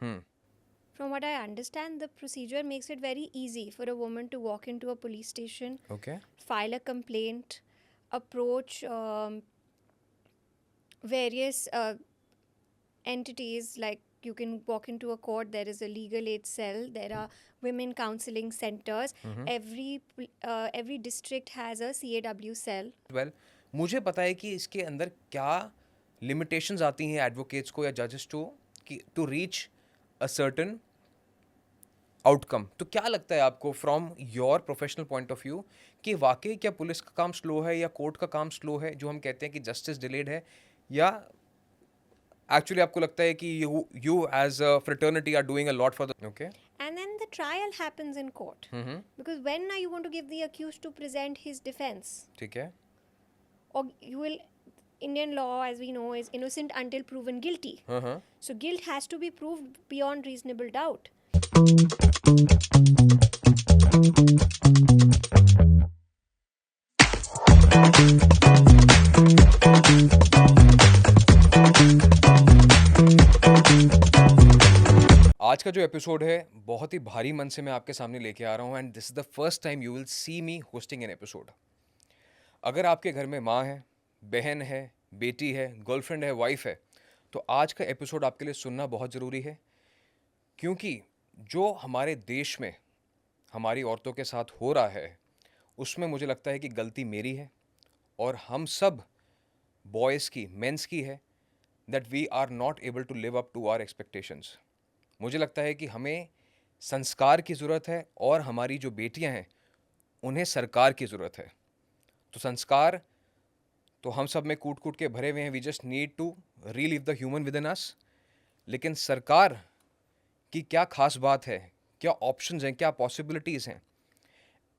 Hmm. From what I understand, the procedure makes it very easy for a woman to walk into a police station, Okay. file a complaint, approach various entities. Like you can walk into a court, there is a legal aid cell, there are women counseling centers. Mm-hmm. Every district has a CAW cell. Well मुझे पता है कि इसके अंदर क्या limitations आती हैं advocates को या जजेस को कि to reach a certain outcome. तो क्या लगता है आपको from your professional point of view कि वाकई क्या पुलिस का काम स्लो है या कोर्ट का काम स्लो है जो हम कहते हैं कि जस्टिस डिलेड है, या एक्चुअली आपको लगता है कि you as a fraternity are doing a lot for the okay. And then the trial happens in court. Hmm. Because when are you going to give the accused to present his defense? ठीक है। Or you will, Indian law, as we know, is innocent until proven guilty. हाँ। So guilt has to be proved beyond reasonable doubt. आज का जो episode है बहुत ही भारी मन से मैं आपके सामने लेके आ रहा हूँ, and this is the first time you will see me hosting an episode. अगर आपके घर में माँ है, बहन है, बेटी है, गर्लफ्रेंड है, वाइफ है, तो आज का एपिसोड आपके लिए सुनना बहुत ज़रूरी है, क्योंकि जो हमारे देश में हमारी औरतों के साथ हो रहा है उसमें मुझे लगता है कि गलती मेरी है और हम सब बॉयज़ की, मेंस की है, that we are not able to live up to our expectations. मुझे लगता है कि हमें संस्कार की ज़रूरत है और हमारी जो बेटियां हैं उन्हें सरकार की ज़रूरत है। तो संस्कार तो हम सब में कूट कूट के भरे हुए हैं, we just need to relieve the human within us. लेकिन सरकार की क्या खास बात है, क्या ऑप्शंस हैं, क्या पॉसिबिलिटीज़ हैं,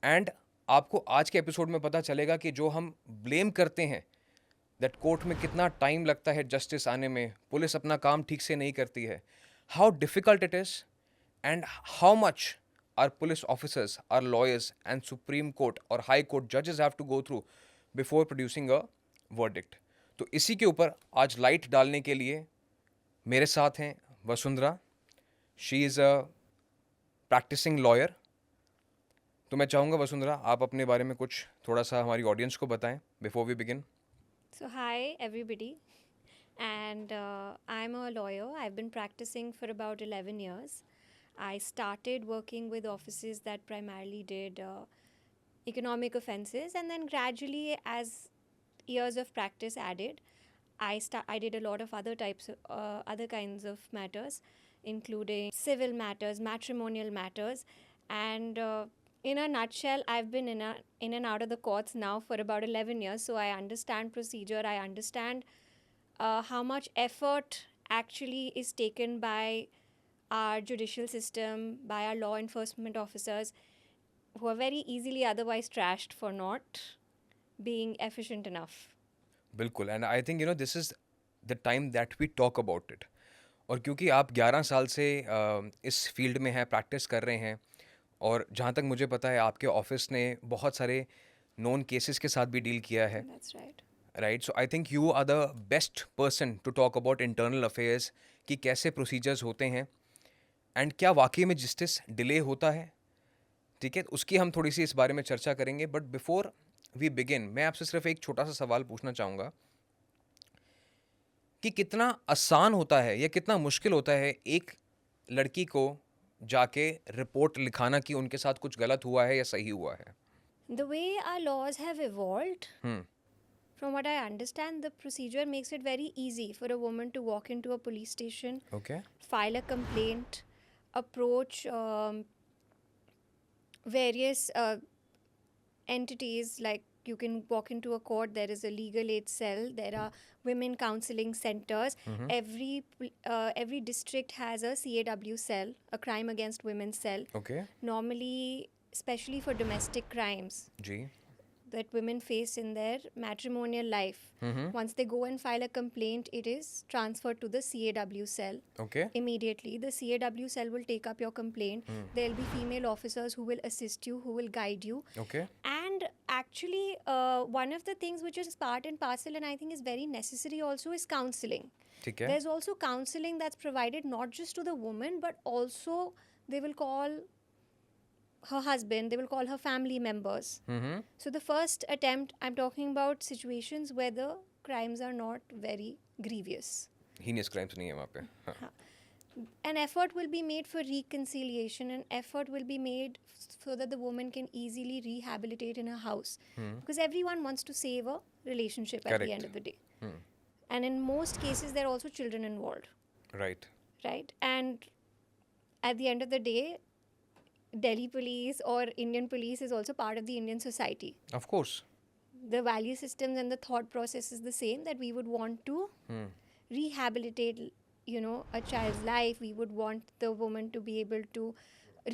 एंड आपको आज के एपिसोड में पता चलेगा कि जो हम ब्लेम करते हैं दैट कोर्ट में कितना टाइम लगता है जस्टिस आने में, पुलिस अपना काम ठीक से नहीं करती है, how difficult it is, and how much our police officers, our lawyers, and Supreme Court or High Court judges have to go through before producing a verdict. तो इसी के ऊपर आज लाइट डालने के लिए मेरे साथ हैं Vasundhara. She is a practising lawyer. तो मैं चाहूँगा वसुंधरा आप अपने बारे में कुछ थोड़ा सा हमारी ऑडियंस को बताएं before we begin. So, hi everybody. And I'm a lawyer. I've been practicing for about 11 years. I started working with offices that primarily did economic offenses, and then gradually, as years of practice added, I did a lot of other kinds of matters, including civil matters, matrimonial matters, and in a nutshell, I've been in and out of the courts now for about 11 years. So I understand procedure. I understand how much effort actually is taken by our judicial system, by our law enforcement officers, who are very easily otherwise trashed for not being efficient enough. बिल्कुल, and I think this is the time that we talk about it. और क्योंकि आप 11 साल से इस field में हैं, practice कर रहे हैं, और जहाँ तक मुझे पता है आपके ऑफिस ने बहुत सारे नोन केसेस के साथ भी डील किया है, That's right. Right? So I think you are the best person to talk about internal affairs कि कैसे प्रोसीजर्स होते हैं एंड क्या वाकई में जस्टिस डिले होता है। ठीक है, उसकी हम थोड़ी सी इस बारे में चर्चा करेंगे, बट बिफोर वी बिगिन मैं आपसे सिर्फ एक छोटा सा सवाल पूछना चाहूँगा कि कितना आसान होता है या कितना मुश्किल होता है एक लड़की को जाके रिपोर्ट लिखाना कि उनके साथ कुछ गलत हुआ है या सही हुआ है। The way our laws have evolved, hmm. from what I understand, the procedure makes it very easy for a woman to walk into a police station, okay. file a complaint, approach various entities. Like you can walk into a court, there is a legal aid cell, there are women counseling centers. Every district has a CAW cell, a crime against women cell. Okay. Normally, especially for domestic crimes जी। that women face in their matrimonial life. Once they go and file a complaint, it is transferred to the CAW cell. Okay. Immediately, the CAW cell will take up your complaint. There will be female officers who will assist you, who will guide you. Okay. And actually, one of the things which is part and parcel, and I think is very necessary also, is counseling. ठीक है. There's also counseling that's provided not just to the woman, but also they will call her husband, they will call her family members. Mm-hmm. So the first attempt, I'm talking about situations where the crimes are not very grievous. Heinous crimes नहीं है वहाँ पे. हाँ. हाँ. An effort will be made for reconciliation, an effort will be made so that the woman can easily rehabilitate in her house. Because everyone wants to save a relationship at Correct. the end of the day. And in most cases, there are also children involved, Right. right? And at the end of the day, Delhi police or Indian police is also part of the Indian society. Of course. The value systems and the thought process is the same, that we would want to rehabilitate, you know, a child's life. We would want the woman to be able to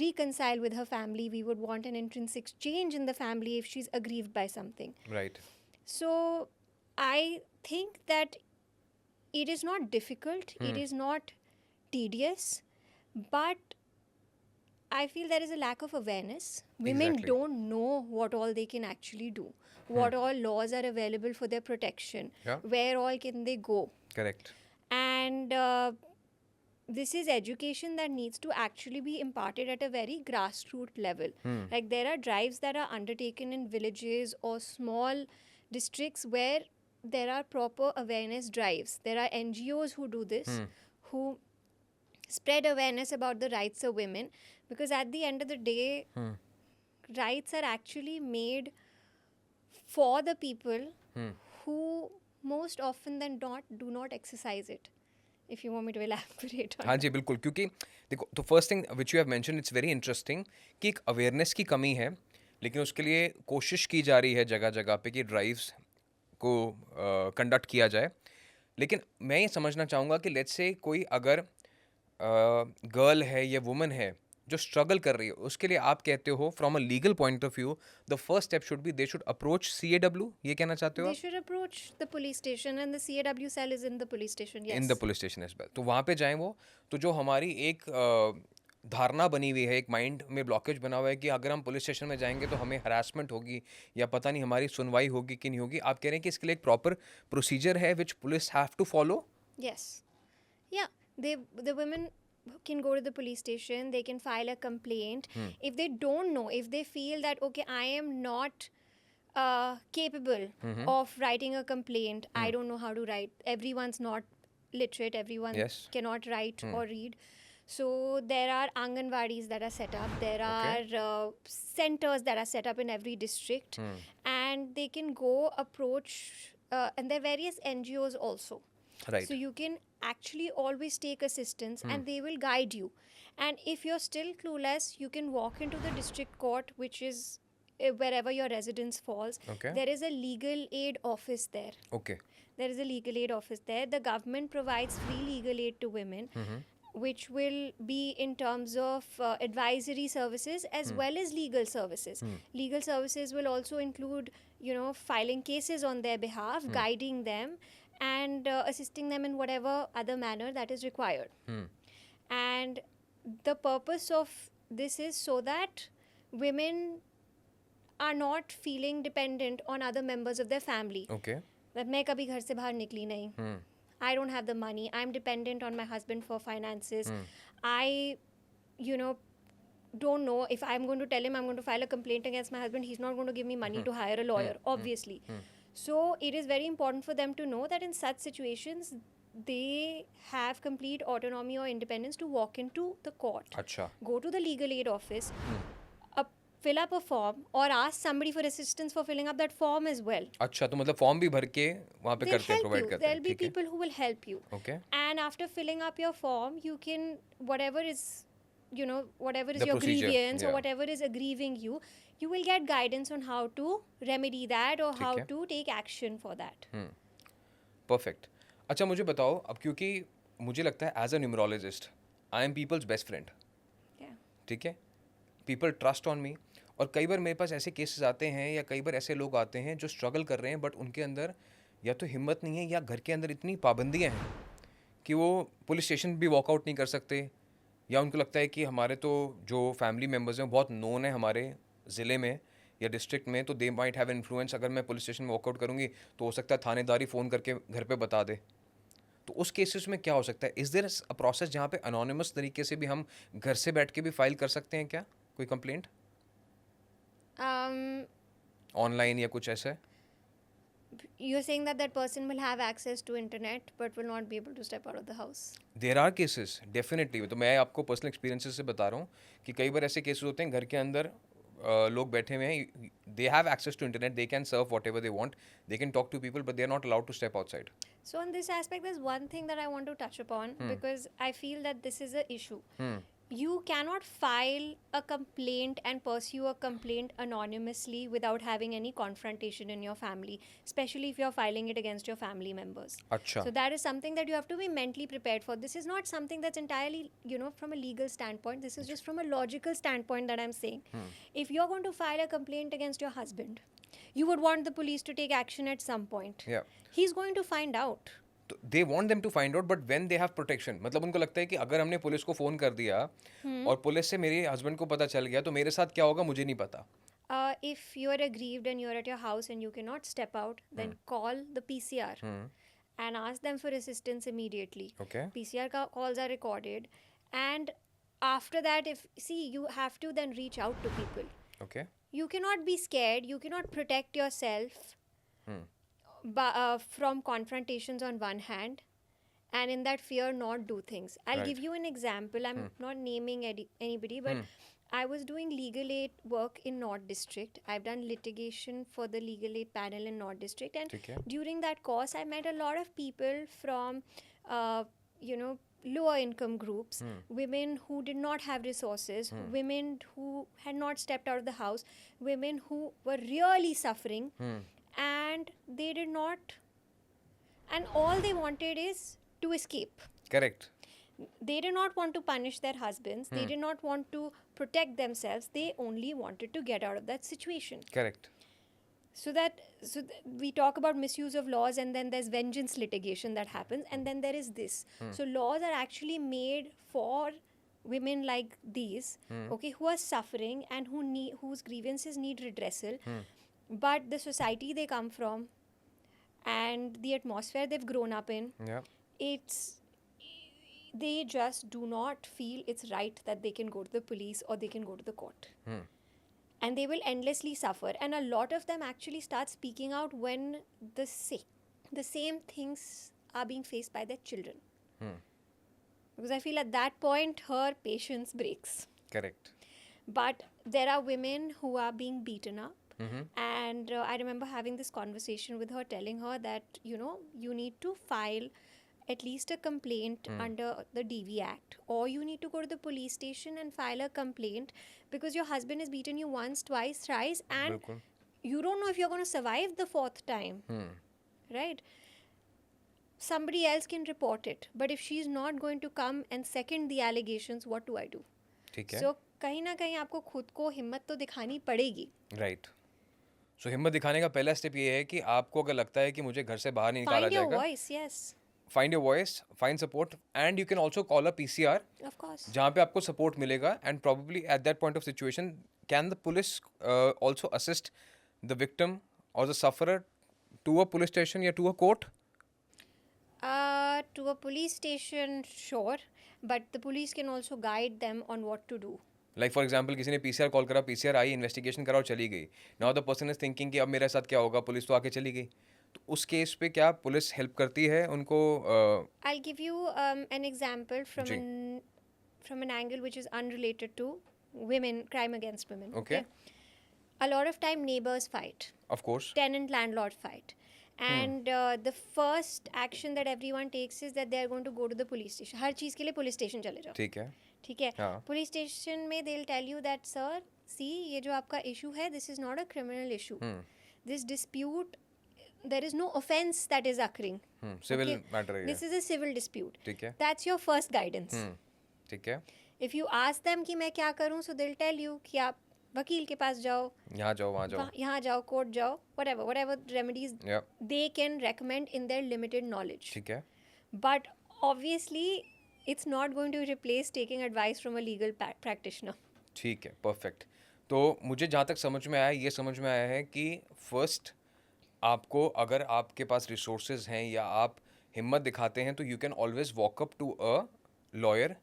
reconcile with her family. We would want an intrinsic change in the family if she's aggrieved by something. Right. So I think that it is not difficult, it is not tedious, but I feel there is a lack of awareness. Women Exactly. don't know what all they can actually do, what all laws are available for their protection, Yeah. where all can they go. Correct. And this is education that needs to actually be imparted at a very grassroots level. Like there are drives that are undertaken in villages or small districts where there are proper awareness drives. There are NGOs who do this, who spread awareness about the rights of women, because at the end of the day, rights are actually made for the people who most often than not do not exercise it. If you want me to elaborate on हाँ जी बिल्कुल, क्योंकि देखो तो first thing which you have mention it's very interesting कि एक awareness की कमी है, लेकिन उसके लिए कोशिश की जा रही है जगह जगह पे कि ड्राइव्स को कंडक्ट किया जाए. लेकिन मैं ये समझना चाहूँगा कि लेट्स से कोई अगर गर्ल है या वुमन है जो स्ट्रगल कर रही है, उसके लिए आप कहते हो from a legal point of view the first step should be they should approach CAW, ये कहना चाहते हो They आप? should approach the police station, and the CAW cell is in the police station. Yes. In the police station as well. तो वहाँ पे जाएं वो, तो जो हमारी एक धारणा बनी हुई है, एक माइंड में ब्लॉकेज बना हुआ है कि अगर हम पुलिस स्टेशन में जाएंगे तो हमें हरासमेंट होगी या पता नहीं हमारी सुनवाई होगी कि नहीं होगी. आप कह रहे हैं कि इसके लिए एक प्रॉपर प्रोसीजर है which police have to follow. Yes. Yeah. The women can go to the police station. They can file a complaint. If they don't know, if they feel that okay, I am not capable of writing a complaint. I don't know how to write. Everyone's not literate. Everyone Yes. cannot write or read. So there are Anganwadis that are set up. There Okay. are centers that are set up in every district, and they can go approach. And there are various NGOs also. Right. So you can actually always take assistance, and they will guide you. And if you're still clueless, you can walk into the district court, which is wherever your residence falls. Okay. There is a legal aid office there. Okay. There is a legal aid office there. The government provides free legal aid to women, which will be in terms of advisory services as well as legal services. Legal services will also include, you know, filing cases on their behalf, guiding them, and assisting them in whatever other manner that is required. And the purpose of this is so that women are not feeling dependent on other members of their family. Okay. That मैं कभी घर से बाहर निकली नहीं. I don't have the money. I'm dependent on my husband for finances. I, you know, don't know if I'm going to tell him I'm going to file a complaint against my husband. He's not going to give me money to hire a lawyer, obviously. So it is very important for them to know that in such situations, they have complete autonomy or independence to walk into the court, अच्छा. go to the legal aid office, fill up a form, or ask somebody for assistance for filling up that form as well. अच्छा, तो मतलब form भी भर के वहाँ पे They'll करते हैं, help प्रोवाइड you. करते हैं. There'll be ठीक है. people who will help you. Okay. And after filling up your form, you can, whatever is, you know, whatever is The your procedure, grievance or yeah. whatever is aggrieving you, you will get guidance on how to remedy that or how ठीक है. to take action for that. Perfect. अच्छा मुझे बताओ अब, क्योंकि मुझे लगता है as a numerologist I am people's best friend. Yeah. ठीक है. People trust on me. और कई बार मेरे पास ऐसे केसेस आते हैं या कई बार ऐसे लोग आते हैं जो स्ट्रगल कर रहे हैं, बट उनके अंदर या तो हिम्मत नहीं है या घर के अंदर इतनी पाबंदियां हैं कि वो पुलिस स्टेशन भी वॉकआउट नहीं कर सकते, या उनको लगता है कि हमारे तो जो फैमिली मेम्बर्स हैं बहुत नोन है हमारे ज़िले में या डिस्ट्रिक्ट में, तो दे माइट हैव इन्फ्लुएंस. अगर मैं पुलिस स्टेशन में वॉकआउट करूँगी तो हो सकता है थानेदारी फ़ोन करके घर पे बता दे. तो उस केसेस में क्या हो सकता है? इज़ देयर अ प्रोसेस जहाँ पे एनोनिमस तरीके से भी हम घर से बैठ के भी फाइल कर सकते हैं क्या कोई कंप्लेंट Um, ऑनलाइन या कुछ ऐसे? you're saying that that person will have access to internet but will not be able to step out of the house. There are cases definitely. तो मैं आपको पर्सनल एक्सपीरियंसेस से बता रहा हूँ कि कई बार ऐसे केसेस होते हैं घर के अंदर लोग बैठे हुए हैं, they have access to internet, they can surf what ever they want, they can talk to people but they are not allowed to step outside. So, on this aspect, there's one thing that I want to touch upon because I feel that this is an issue. You cannot file a complaint and pursue a complaint anonymously without having any confrontation in your family, especially if you're filing it against your family members. अच्छा। So, that is something that you have to be mentally prepared for. This is not something that's entirely, from a legal standpoint. This is just from a logical standpoint that I'm saying. If you're going to file a complaint against your husband, you would want the police to take action at some point. Yeah. He's going to find out. तो they want them to find out but when they have protection, मतलब उनको लगता है कि अगर हमने police को phone कर दिया और पुलिस से मेरे हस्बैंड को पता चल गया तो मेरे साथ क्या होगा मुझे नहीं पता। If you're aggrieved and you're at your house and you cannot step out, then call the PCR and ask them for assistance immediately. Okay. PCR calls are recorded, and after that, you have to then reach out to people. Okay. You cannot be scared. You cannot protect yourself from confrontations on one hand, and in that fear not do things. I'll Right. give you an example. I'm not naming anybody, but I was doing legal aid work in North District. I've done litigation for the legal aid panel in North District, and ठीक है। during that course, I met a lot of people from, lower income groups, women who did not have resources, women who had not stepped out of the house, women who were really suffering, and they did not, and all they wanted is to escape. Correct. They did not want to punish their husbands. They did not want to protect themselves. They only wanted to get out of that situation. Correct. So we talk about misuse of laws, and then there's vengeance litigation that happens, and then there is this. So laws are actually made for women like these, okay, who are suffering and whose grievances need redressal, but the society they come from and the atmosphere they've grown up in, या they just do not feel it's right that they can go to the police or they can go to the court. And they will endlessly suffer. And a lot of them actually start speaking out when the same things are being faced by their children. Because I feel at that point, her patience breaks. Correct. But there are women who are being beaten up. And I remember having this conversation with her, telling her that, you need to file at least a complaint under the DV Act, or you need to go to the police station and file a complaint because your husband has beaten you once, twice, thrice, and बिल्कुल। you don't know if you're going to survive the fourth time, right? Somebody else can report it, but if she's not going to come and second the allegations, what do I do? ठीक है। So कहीं ना कहीं आपको खुद को हिम्मत तो दिखानी पड़ेगी. राइट। सो हिम्मत दिखाने का पहला स्टेप ये है कि आपको अगर लगता है कि मुझे घर से बाहर नहीं निकाला Find your जाएगा, voice, yes, find your voice, find support, and you can also call a PCR of course. जहाँ पे आपको सपोर्ट मिलेगा, and probably at that point of situation can the police also assist the victim और the sufferer to a police station या to a court? To a police station, sure, but the police can also guide them on what to do. Like for example किसी ने PCR call करा, PCR आई, investigation करा और चली गई, now the person is thinking कि अब मेरे साथ क्या होगा, पुलिस तो आके चली गई, तो उस केस पे क्या पुलिस हेल्प करती है उनको? I'll give you an example from जी। from an angle which is unrelated to crime against women. Okay. A lot of time neighbors fight, of course. tenant landlord fight, and the first action that everyone takes is that they are going to go to the police station. हर चीज़ के लिए police station चले जाओ. ठीक है। ठीक है. हाँ। Police station में they'll tell you that sir, see ये जो आपका issue है, this is not a criminal issue. This dispute, there is no offense that is occurring. Civil Okay? Matter है This is a civil dispute. ठीक है। That's your first guidance. ठीक है। If you ask them कि मैं क्या करूँ, so they'll tell you कि आप वकील के पास जाओ, यहाँ जाओ वहाँ जाओ। यहाँ जाओ, कोर्ट जाओ, whatever remedies या they can recommend in their limited knowledge. ठीक है। But obviously, it's not going to replace taking advice from a legal practitioner. ठीक है, परफेक्ट। तो मुझे जहाँ तक समझ में आया, ये समझ में आया है कि फर्स्ट आपको, अगर आपके पास रिसोर्सेज हैं या आप हिम्मत दिखाते हैं तो you can always walk up to a lawyer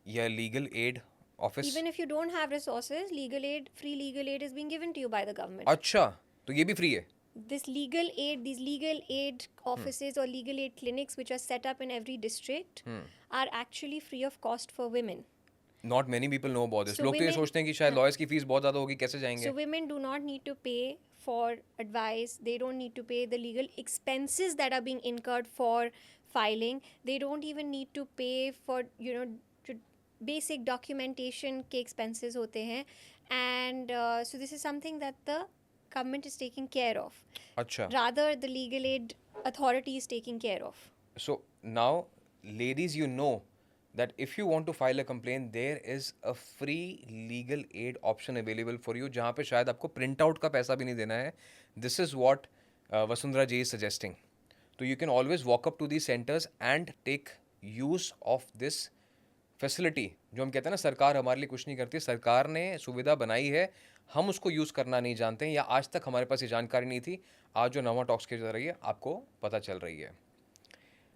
या legal aid office. Even if you don't have resources, legal aid, free legal aid is being given to you by the government. अच्छा, तो ये भी फ्री है. This legal aid, these legal aid offices or legal aid clinics which are set up in every district are actually free of cost for women. Not many people know about this. So लोग तो ये women- सोचते हैं कि शायद lawyers की fees बहुत ज़्यादा होगी, कैसे जाएंगे. So women do not need to pay for advice. They don't need to pay the legal expenses that are being incurred for filing. They don't even need to pay for to basic documentation के expenses होते हैं. And so this is something that the government is taking care of. अच्छा. Rather, the legal aid authority is taking care of. So now, ladies, you know that if you want to file a complaint, there is a free legal aid option available for you, जहाँ पे शायद आपको print out का पैसा भी नहीं देना है. This is what Vasundhara ji is suggesting. So you can always walk up to these centers and take use of this facility. जो हम कहते हैं ना, सरकार हमारे लिए कुछ नहीं करती, सरकार ने सुविधा बनाई है, हम उसको यूज़ करना नहीं जानते हैं, या आज तक हमारे पास ये जानकारी नहीं थी. आज जो नवा टॉक्स के जरिए आपको पता चल रही है.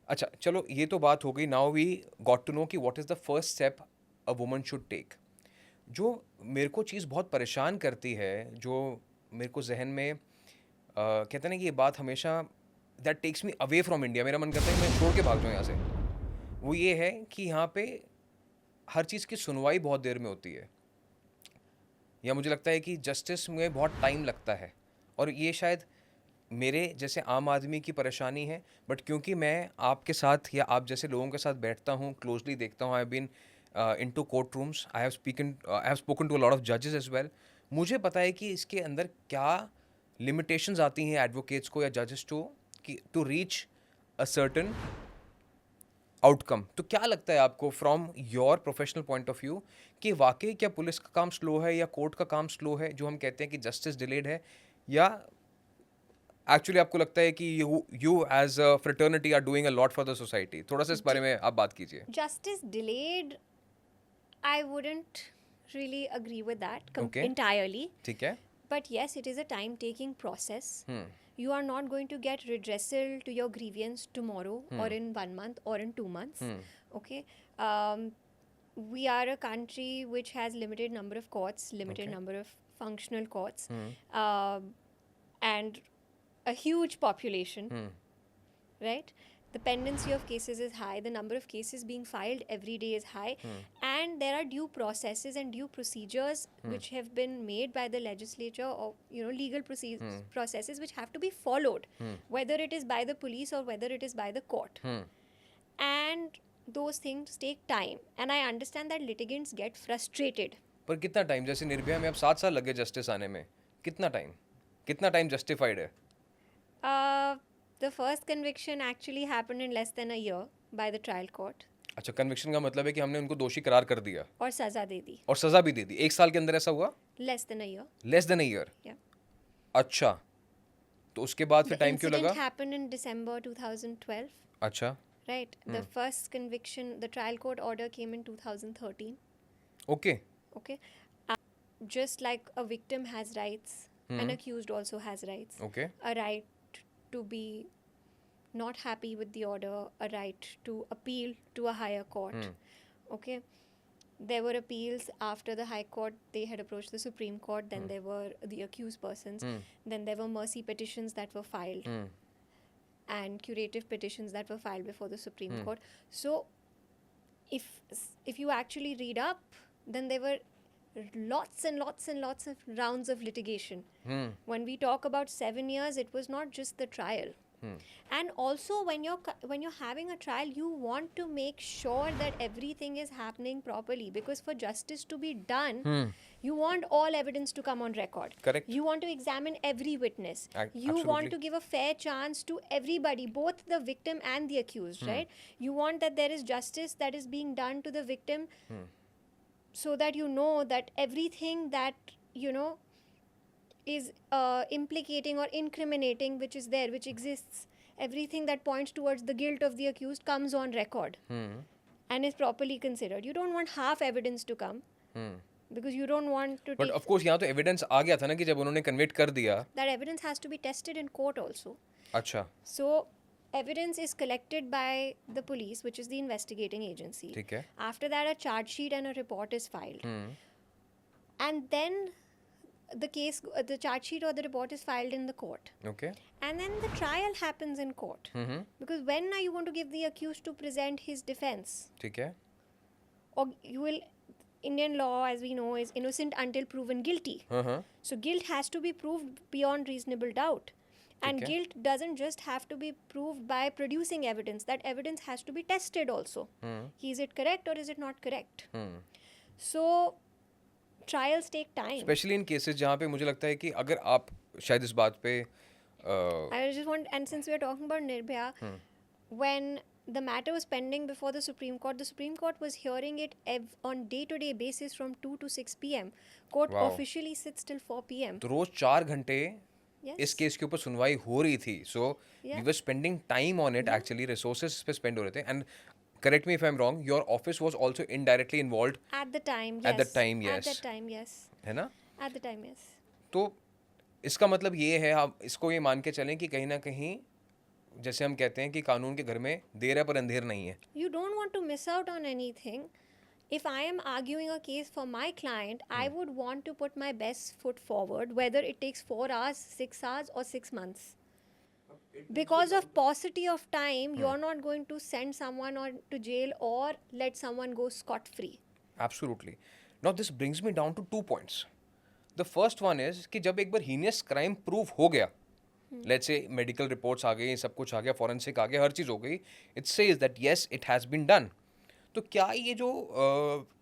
अच्छा, चलो ये तो बात हो गई. Now we got to know कि what is the first step a woman should take. जो मेरे को चीज़ बहुत परेशान करती है, जो मेरे को जहन में कहते हैं ना कि ये बात हमेशा that takes me away from India, मेरा मन करता है कि मैं छोड़ के भाग जाऊँ यहाँ से, वो ये है कि यहाँ पे हर चीज़ की सुनवाई बहुत देर में होती है, या मुझे लगता है कि जस्टिस में बहुत टाइम लगता है. और ये शायद मेरे जैसे आम आदमी की परेशानी है, बट क्योंकि मैं आपके साथ या आप जैसे लोगों के साथ बैठता हूँ, क्लोजली देखता हूँ, I have been into court rooms, I have spoken to a lot of जजेस एज वेल, मुझे पता है कि इसके अंदर क्या लिमिटेशंस आती हैं एडवोकेट्स को या जजेस to reach a certain outcome. तो क्या लगता है आपको from your professional point of view कि वाकई क्या पुलिस का काम स्लो है या कोर्ट का काम स्लो है, जो हम कहते हैं कि जस्टिस डिलेड है, या एक्चुअली आपको लगता है कि you as a fraternity are doing a lot for the society? थोड़ा सा इस बारे में आप बात कीजिए. Justice delayed, I wouldn't really agree with that Okay. entirely. ठीक है. But yes, it is a time-taking process. You are not going to get redressal to your grievance tomorrow or in 1 month or in 2 months. Okay. We are a country which has limited number of courts, limited Okay. number of functional courts, and a huge population. Right? The pendency of cases is high. The number of cases being filed every day is high, and there are due processes and due procedures which have been made by the legislature, or legal processes which have to be followed, whether it is by the police or whether it is by the court. And those things take time, and I understand that litigants get frustrated. पर कितना time, जैसे निर्भया में अब 7 साल लगे justice आने में, कितना टाइम जस्टिफाइड है? The first conviction actually happened in less than a year by the trial court. अच्छा, कन्विक्शन का मतलब है कि हमने उनको दोषी करार कर दिया और सजा दे दी. और सजा भी दे दी. 1 साल के अंदर ऐसा हुआ? Less than a year. Less than a year. Yeah. अच्छा, तो उसके बाद फिर The टाइम क्यों लगा? incident happened in December 2012. अच्छा, Right. The first conviction, the trial court order came in 2013. Okay. Okay. Just like a victim has rights, an accused also has rights. Okay. A right to be not happy with the order, a right to appeal to a higher court. Okay. There were appeals after the High Court. They had approached the Supreme Court. Then there were the accused persons. Then there were mercy petitions that were filed, and curative petitions that were filed before the Supreme Court. So, if you actually read up, then there were lots and lots and lots of rounds of litigation. When we talk about 7 years, it was not just the trial. And also, when you're having a trial, you want to make sure that everything is happening properly, because for justice to be done, you want all evidence to come on record. Correct. You want to examine every witness. You Absolutely. want to give a fair chance to everybody, both the victim and the accused, right? You want that there is justice that is being done to the victim, so that you know that everything that is implicating or incriminating, which is there, which exists, everything that points towards the guilt of the accused comes on record and is properly considered. You don't want half evidence to come, because you don't want to but take of course यहाँ तो evidence आ गया था ना, कि जब उन्होंने convict कर दिया. that evidence has to be tested in court also. अच्छा. So evidence is collected by the police, which is the investigating agency. ठीक है. After that, a charge sheet and a report is filed. And then the charge sheet or the report is filed in the court. Okay. And then the trial happens in court. Because when are you going to give the accused to present his defense? ठीक है. Or you will, Indian law, as we know, is innocent until proven guilty. So guilt has to be proved beyond reasonable doubt. And Okay. guilt doesn't just have to be proved by producing evidence. That evidence has to be tested also. Is it correct or is it not correct? So trials take time. Specially in cases जहाँ पे मुझे लगता है कि अगर आप शायद इस बात पे I just want, and since we are talking about Nirbhaya, when the matter was pending before the Supreme Court was hearing it on day-to-day basis from 2 to 6 p.m. Court Wow. officially sits till 4 p.m. तो रोज 4 घंटे Yes. इस case के ऊपर सुनवाई हो रही थी. So we Yeah. Were spending time on it. Actually resources पे स्पेंड हो रहे थे. And correct me if I am wrong, your office was also indirectly involved. At the time, yes. At that time, yes. At that time, yes. है ना? At the time, yes. तो इसका मतलब ये है, आप इसको ये मान के चलें कि कहीं ना कहीं जैसे हम कहते हैं कि कानून के घर में देर है पर अंधेर नहीं है. You don't want to miss out on anything. If I am arguing a case for my client, I would want to put my best foot forward, whether it takes 4 hours, 6 hours, or 6 months. Because of paucity of time, you're not going to send someone on to jail or let someone go scot-free. Absolutely. Now this brings me down to 2 points. The first one is कि जब एक बार heinous crime prove हो गया, let's say medical reports आ गई, सब कुछ आ गया, forensic आ गया, हर चीज़ हो गई, it says that yes, it has been done. तो क्या ये जो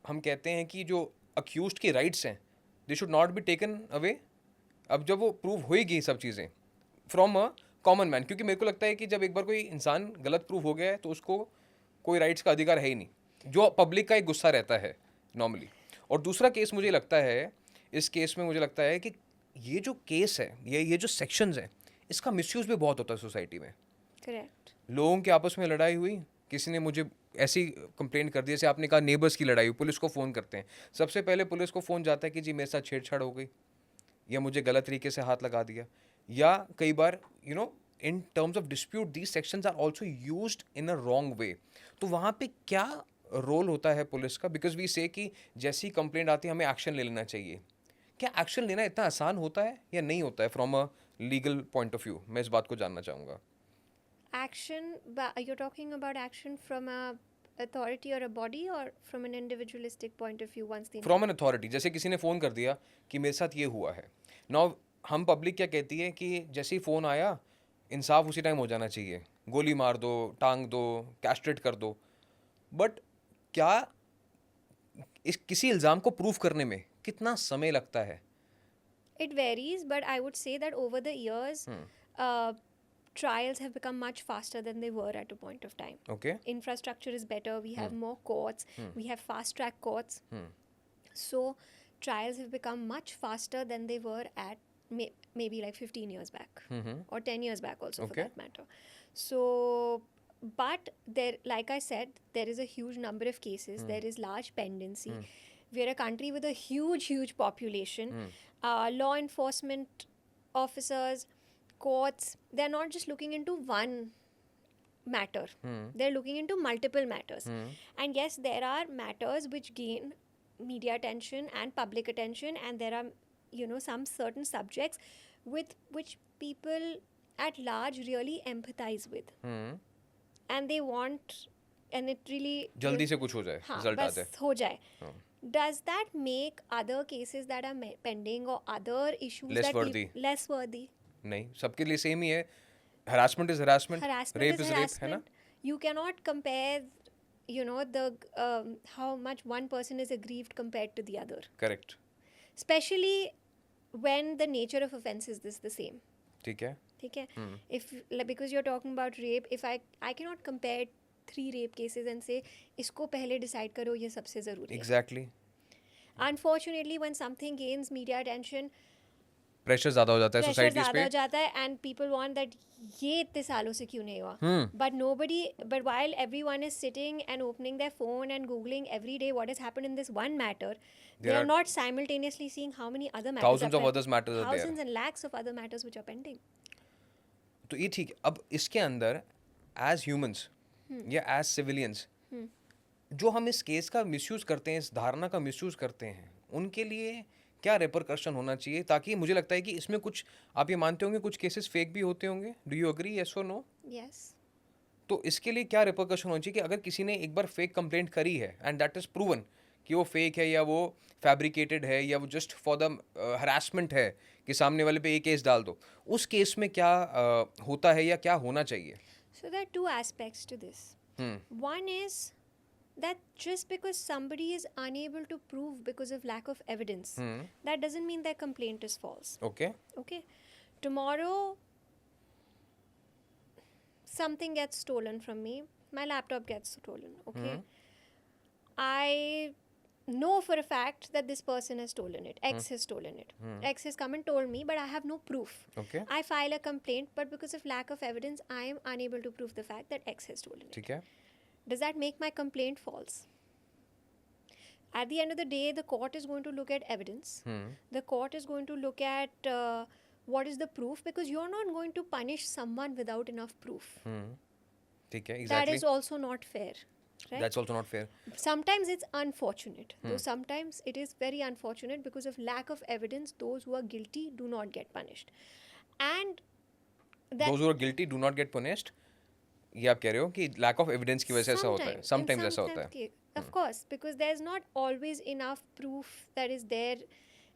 हम कहते हैं कि जो accused की rights हैं, they should not be taken away? अब जब वो प्रूव होएगी सब चीज़ें फ्रॉम अ कॉमन मैन, क्योंकि मेरे को लगता है कि जब एक बार कोई इंसान गलत प्रूव हो गया है तो उसको कोई राइट्स का अधिकार है ही नहीं, जो पब्लिक का एक गुस्सा रहता है नॉर्मली. और दूसरा केस मुझे लगता है, इस केस में मुझे लगता है कि ये जो केस है, ये जो सेक्शंस हैं, इसका मिसयूज़ भी बहुत होता है सोसाइटी में. Correct. लोगों के आपस में लड़ाई हुई, किसी ने मुझे ऐसी कंप्लेंट कर दी, जैसे आपने कहा नेबर्स की लड़ाई हुई, पुलिस को फ़ोन करते हैं. सबसे पहले पुलिस को फ़ोन जाता है कि जी मेरे साथ छेड़छाड़ हो गई, या मुझे गलत तरीके से हाथ लगा दिया, या कई बार you know in terms of dispute these sections are also used in a wrong way. तो वहाँ पे क्या रोल होता है पुलिस का? बिकॉज वी से कि जैसी कंप्लेंट आती है हमें एक्शन ले लेना चाहिए. क्या एक्शन लेना इतना आसान होता है या नहीं होता है from a legal point of view? मैं इस बात को जानना चाहूँगा. Action, you're talking about action from a authority or a body, or from an individualistic point of view once the from an authority, जैसे किसी ने फ़ोन कर दिया कि मेरे साथ ये हुआ है. नाउ हम पब्लिक क्या कहती है कि जैसे ही फ़ोन आया इंसाफ उसी टाइम हो जाना चाहिए, गोली मार दो, टांग दो, कैस्ट्रेट कर दो. बट क्या इस किसी इल्ज़ाम को प्रूफ करने में कितना समय लगता है? It varies, but I would say that over the years, trials have become much faster than they were at a point of time. Okay. Infrastructure is better, we have more courts, we have fast track courts. So trials have become much faster than they were at maybe like 15 years back or 10 years back also, for Okay. that matter. So, but there, like I said, there is a huge number of cases, there is large pendency. We're a country with a huge population. Law enforcement officers, courts, they're not just looking into one matter. They're looking into multiple matters. And yes, there are matters which gain media attention and public attention, and there are, you know, some certain subjects with which people at large really empathize with. And they want, and it really जल्दी से कुछ हो जाए, हाँ, result आ बस जाए. हो जाए. Does that make other cases that are pending or other issues Less that worthy. less worthy? नहीं, सबके लिए सेम ही है. harassment is harassment, Harassment rape is is rape, है ना? harassment. You cannot compare, you know, the how much one person is aggrieved compared to the other. Correct. Especially when the nature of offense is the same. ठीक है. ठीक है? If because you're talking about rape, if I cannot compare 3 rape cases and say इसको पहले decide करो, ये सबसे ज़रूरी है. Exactly. Unfortunately, when something gains media attention, pressure ज़्यादा हो जाता है प्रेशर सोसाइटीज ज़्यादा पे. हो जाता है, एंड पीपल वांट दैट ये इतने सालों से क्यों नहीं हुआ. But while everyone is sitting and opening their phone and googling every day what has happened in this one matter, they There are are not simultaneously seeing how many other matters, thousands of others matters are there. thousands and lakhs of other matters which are pending. तो ये ठीक है. अब इसके अंदर as humans या as civilians जो हम इस केस का मिसयूज़ करते हैं, इस धारणा का मिसयूज़ करते हैं, उनके लिए क्या रिपरकशन होना चाहिए? ताकि मुझे लगता है कि इसमें कुछ, आप ये मानते होंगे कुछ केसेस फेक भी होते होंगे, डू यू एग्री, यस और नो? Yes. तो इसके लिए क्या रिपरकशन होना चाहिए कि अगर किसी ने एक बार फेक कंप्लेंट करी है एंड दैट इज प्रूवन कि वो फेक है या वो फैब्रिकेटेड है या वो जस्ट फॉर द हरासमेंट है कि सामने वाले पे ये केस डाल दो, उस केस में क्या होता है या क्या होना चाहिए? So there are two aspects to this. One is that just because somebody is unable to prove because of lack of evidence, that doesn't mean their complaint is false. Okay Okay? Tomorrow, something gets stolen from me, my laptop gets stolen. Okay? I know for a fact that this person has stolen it. X has stolen it. X has come and told me, but I have no proof. Okay I file a complaint, but because of lack of evidence, I am unable to prove the fact that X has stolen it. ठीक है Does that make my complaint false? At the end of the day, the court is going to look at evidence. The court is going to look at what is the proof, because you're not going to punish someone without enough proof. ठीक है That exactly is also not fair. Right? That's also not fair Sometimes it's unfortunate, though sometimes it is very unfortunate because of lack of evidence. Those who are guilty do not get punished, and that those who are guilty do not get punished, ये आप कह रहे हो कि lack of evidence की वजह से ऐसा होता है, समटाइम्स ऐसा होता है? Of course, because there's not always enough proof that is there,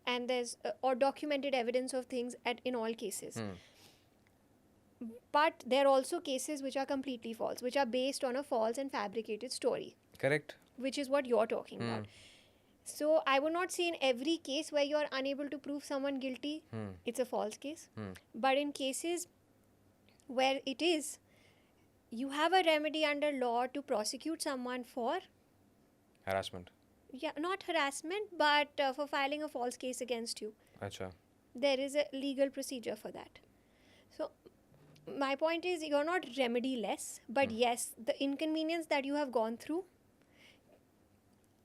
and there's or documented evidence of things in all cases. But there are also cases which are completely false, which are based on a false and fabricated story, correct which is what you're talking about. So I would not say in every case where you're unable to prove someone guilty, it's a false case. But in cases where it is, you have a remedy under law to prosecute someone for, harassment, not harassment, but for filing a false case against you. अच्छा There is a legal procedure for that. So my point is, you're not remedy-less, but yes, the inconvenience that you have gone through,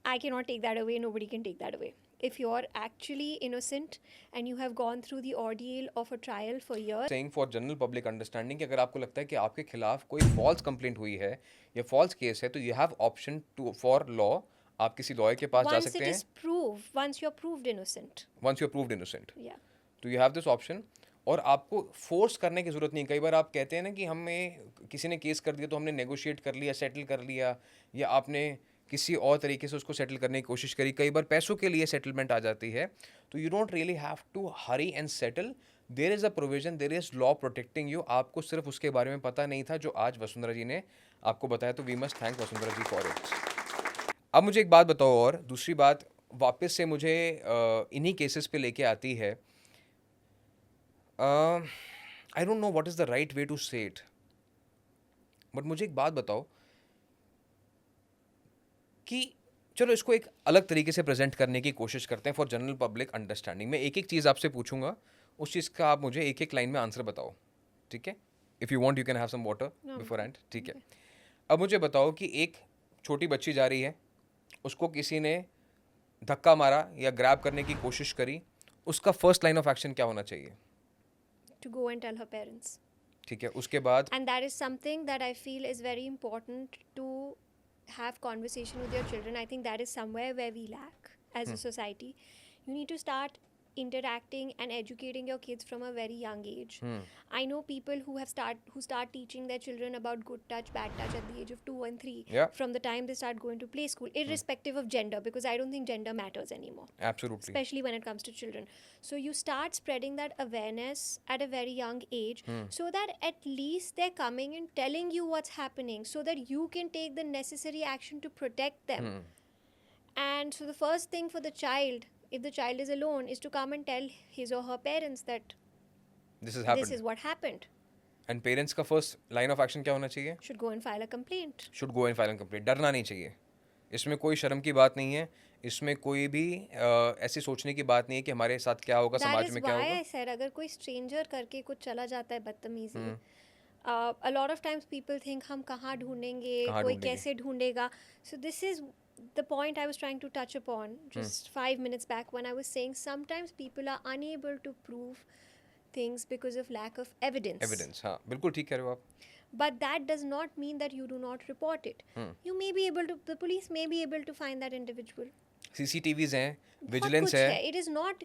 I cannot take that away. Nobody can take that away. If you're actually innocent and you have gone through the ordeal of a trial for years, saying for general public understanding कि अगर आपको लगता है कि आपके खिलाफ कोई false complaint हुई है या फॉल्स केस है, तो you have option to for law, आप किसी लॉयर के पास जा once सकते it हैं is proved, once you're proved innocent, once you are proved innocent, yeah. तो यू हैव दिस ऑप्शन। और आपको फोर्स करने की ज़रूरत नहीं। कई बार आप कहते हैं ना कि हमें किसी ने केस कर दिया तो हमने नेगोशिएट कर लिया, सेटल कर लिया, या आपने किसी और तरीके से उसको सेटल करने की कोशिश करी, कई बार पैसों के लिए सेटलमेंट आ जाती है, तो you don't really have to hurry and settle. There is a provision, there is law protecting you. आपको सिर्फ उसके बारे में पता नहीं था जो आज वसुंधरा जी ने आपको बताया, तो we must thank Vasundhara ji for it. अब मुझे एक बात बताओ, और दूसरी बात वापस से मुझे इन्हीं केसेस पे लेके आती है। I don't know what is the right way to say it, but मुझे एक बात बताओ कि चलो इसको एक अलग तरीके से प्रेजेंट करने की कोशिश करते हैं फॉर जनरल पब्लिक अंडरस्टैंडिंग। मैं एक एक चीज़ आपसे पूछूंगा, उस चीज़ का आप मुझे एक एक लाइन में आंसर बताओ, ठीक है? If you want you can have some water before end, ठीक है? अब मुझे बताओ कि एक छोटी बच्ची जा रही है, उसको किसी ने धक्का मारा या ग्रैब करने की कोशिश करी, उसका फर्स्ट लाइन ऑफ एक्शन क्या होना चाहिए? To go and tell her parents. ठीक है, उसके बाद And that is something that I feel is very important to have conversation with your children. I think that is somewhere where we lack as a society. You need to start interacting and educating your kids from a very young age. I know people who start teaching their children about good touch, bad touch at the age of 2 and 3, Yeah. from the time they start going to play school, irrespective of gender, because I don't think gender matters anymore, absolutely, especially when it comes to children. So you start spreading that awareness at a very young age, so that at least they're coming and telling you what's happening, so that you can take the necessary action to protect them. And so the first thing for the child, if the child is alone, is to come and tell his or her parents that this is this happened. is what happened. And parents का first line of action क्या होना चाहिए? Should go and file a complaint. Should go and file an complaint. डरना नहीं चाहिए, इसमें कोई शर्म की बात नहीं है, इसमें कोई भी ऐसी सोचने की बात नहीं है कि हमारे साथ क्या होगा, That समाज is में क्या why होगा। I said, अगर कोई stranger करके कुछ चला जाता है बदतमीजी, a lot of times people think हम कहाँ ढूंढेंगे, कहाँ कोई ढूंढेंगे? कैसे ढूंढेगा. So this is the point I was trying to touch upon just 5 minutes back, when I was saying sometimes people are unable to prove things because of lack of evidence. Evidence, हाँ बिल्कुल ठीक कह रहे हो आप। but that does not mean that you do not report it. You may be able to, the police may be able to find that individual. CCTVs हैं, बहुत vigilance कुछ है. है. It is not,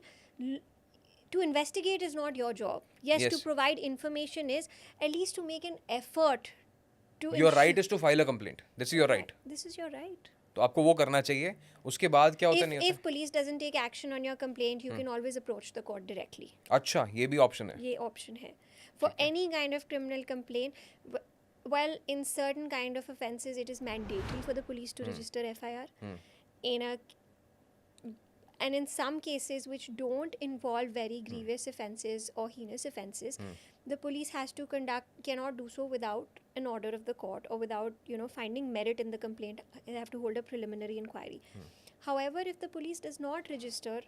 to investigate is not your job. Yes, to Yes. provide information is, at least to make an effort to Your right is to file a complaint. This is your right. This is your right. तो आपको वो करना चाहिए. उसके बाद क्या होता नहीं If होता. police doesn't take action on your complaint, you can always approach the court directly. अच्छा, ये भी ऑप्शन है. ये option है. For any kind of criminal complaint, well, in certain kind of offences, it is mandatory for the police to register FIR. In a And in some cases which don't involve very grievous offences or heinous offences, the police cannot do so without an order of the court or without, finding merit in the complaint. They have to hold a preliminary inquiry. However, if the police does not register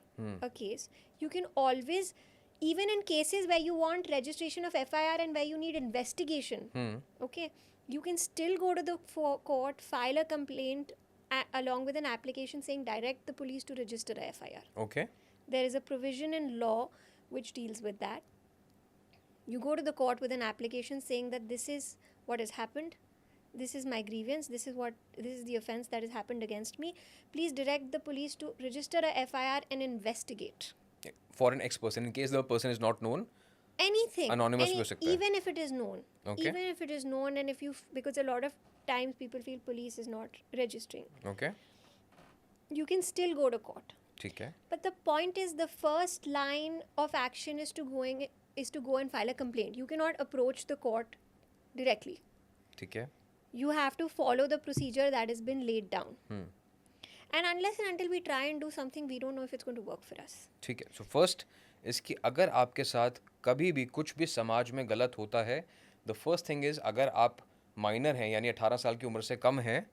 a case, you can always, even in cases where you want registration of FIR and where you need investigation, okay, you can still go to the court, file a complaint along with an application saying direct the police to register a FIR. Okay. There is a provision in law which deals with that. You go to the court with an application saying that this is what has happened, this is my grievance, this is the offense that has happened against me. Please direct the police to register a FIR and investigate. For an X person, in case the person is not known, Anything. Anonymous भी हो सकता है. Even if it is known. Okay. Even if it is known, and because a lot of times people feel police is not registering. okay, You can still go to court. ठीक है. But the point is, the first line of action is to go and file a complaint. You cannot approach the court directly. ठीक है. You have to follow the procedure that has been laid down. And unless and until we try and do something, we don't know if it's going to work for us. ठीक है. So first इसकी अगर आपके साथ कभी भी कुछ भी समाज में गलत होता है, द फर्स्ट थिंग इज़, अगर आप माइनर हैं यानी 18 साल की उम्र से कम हैं,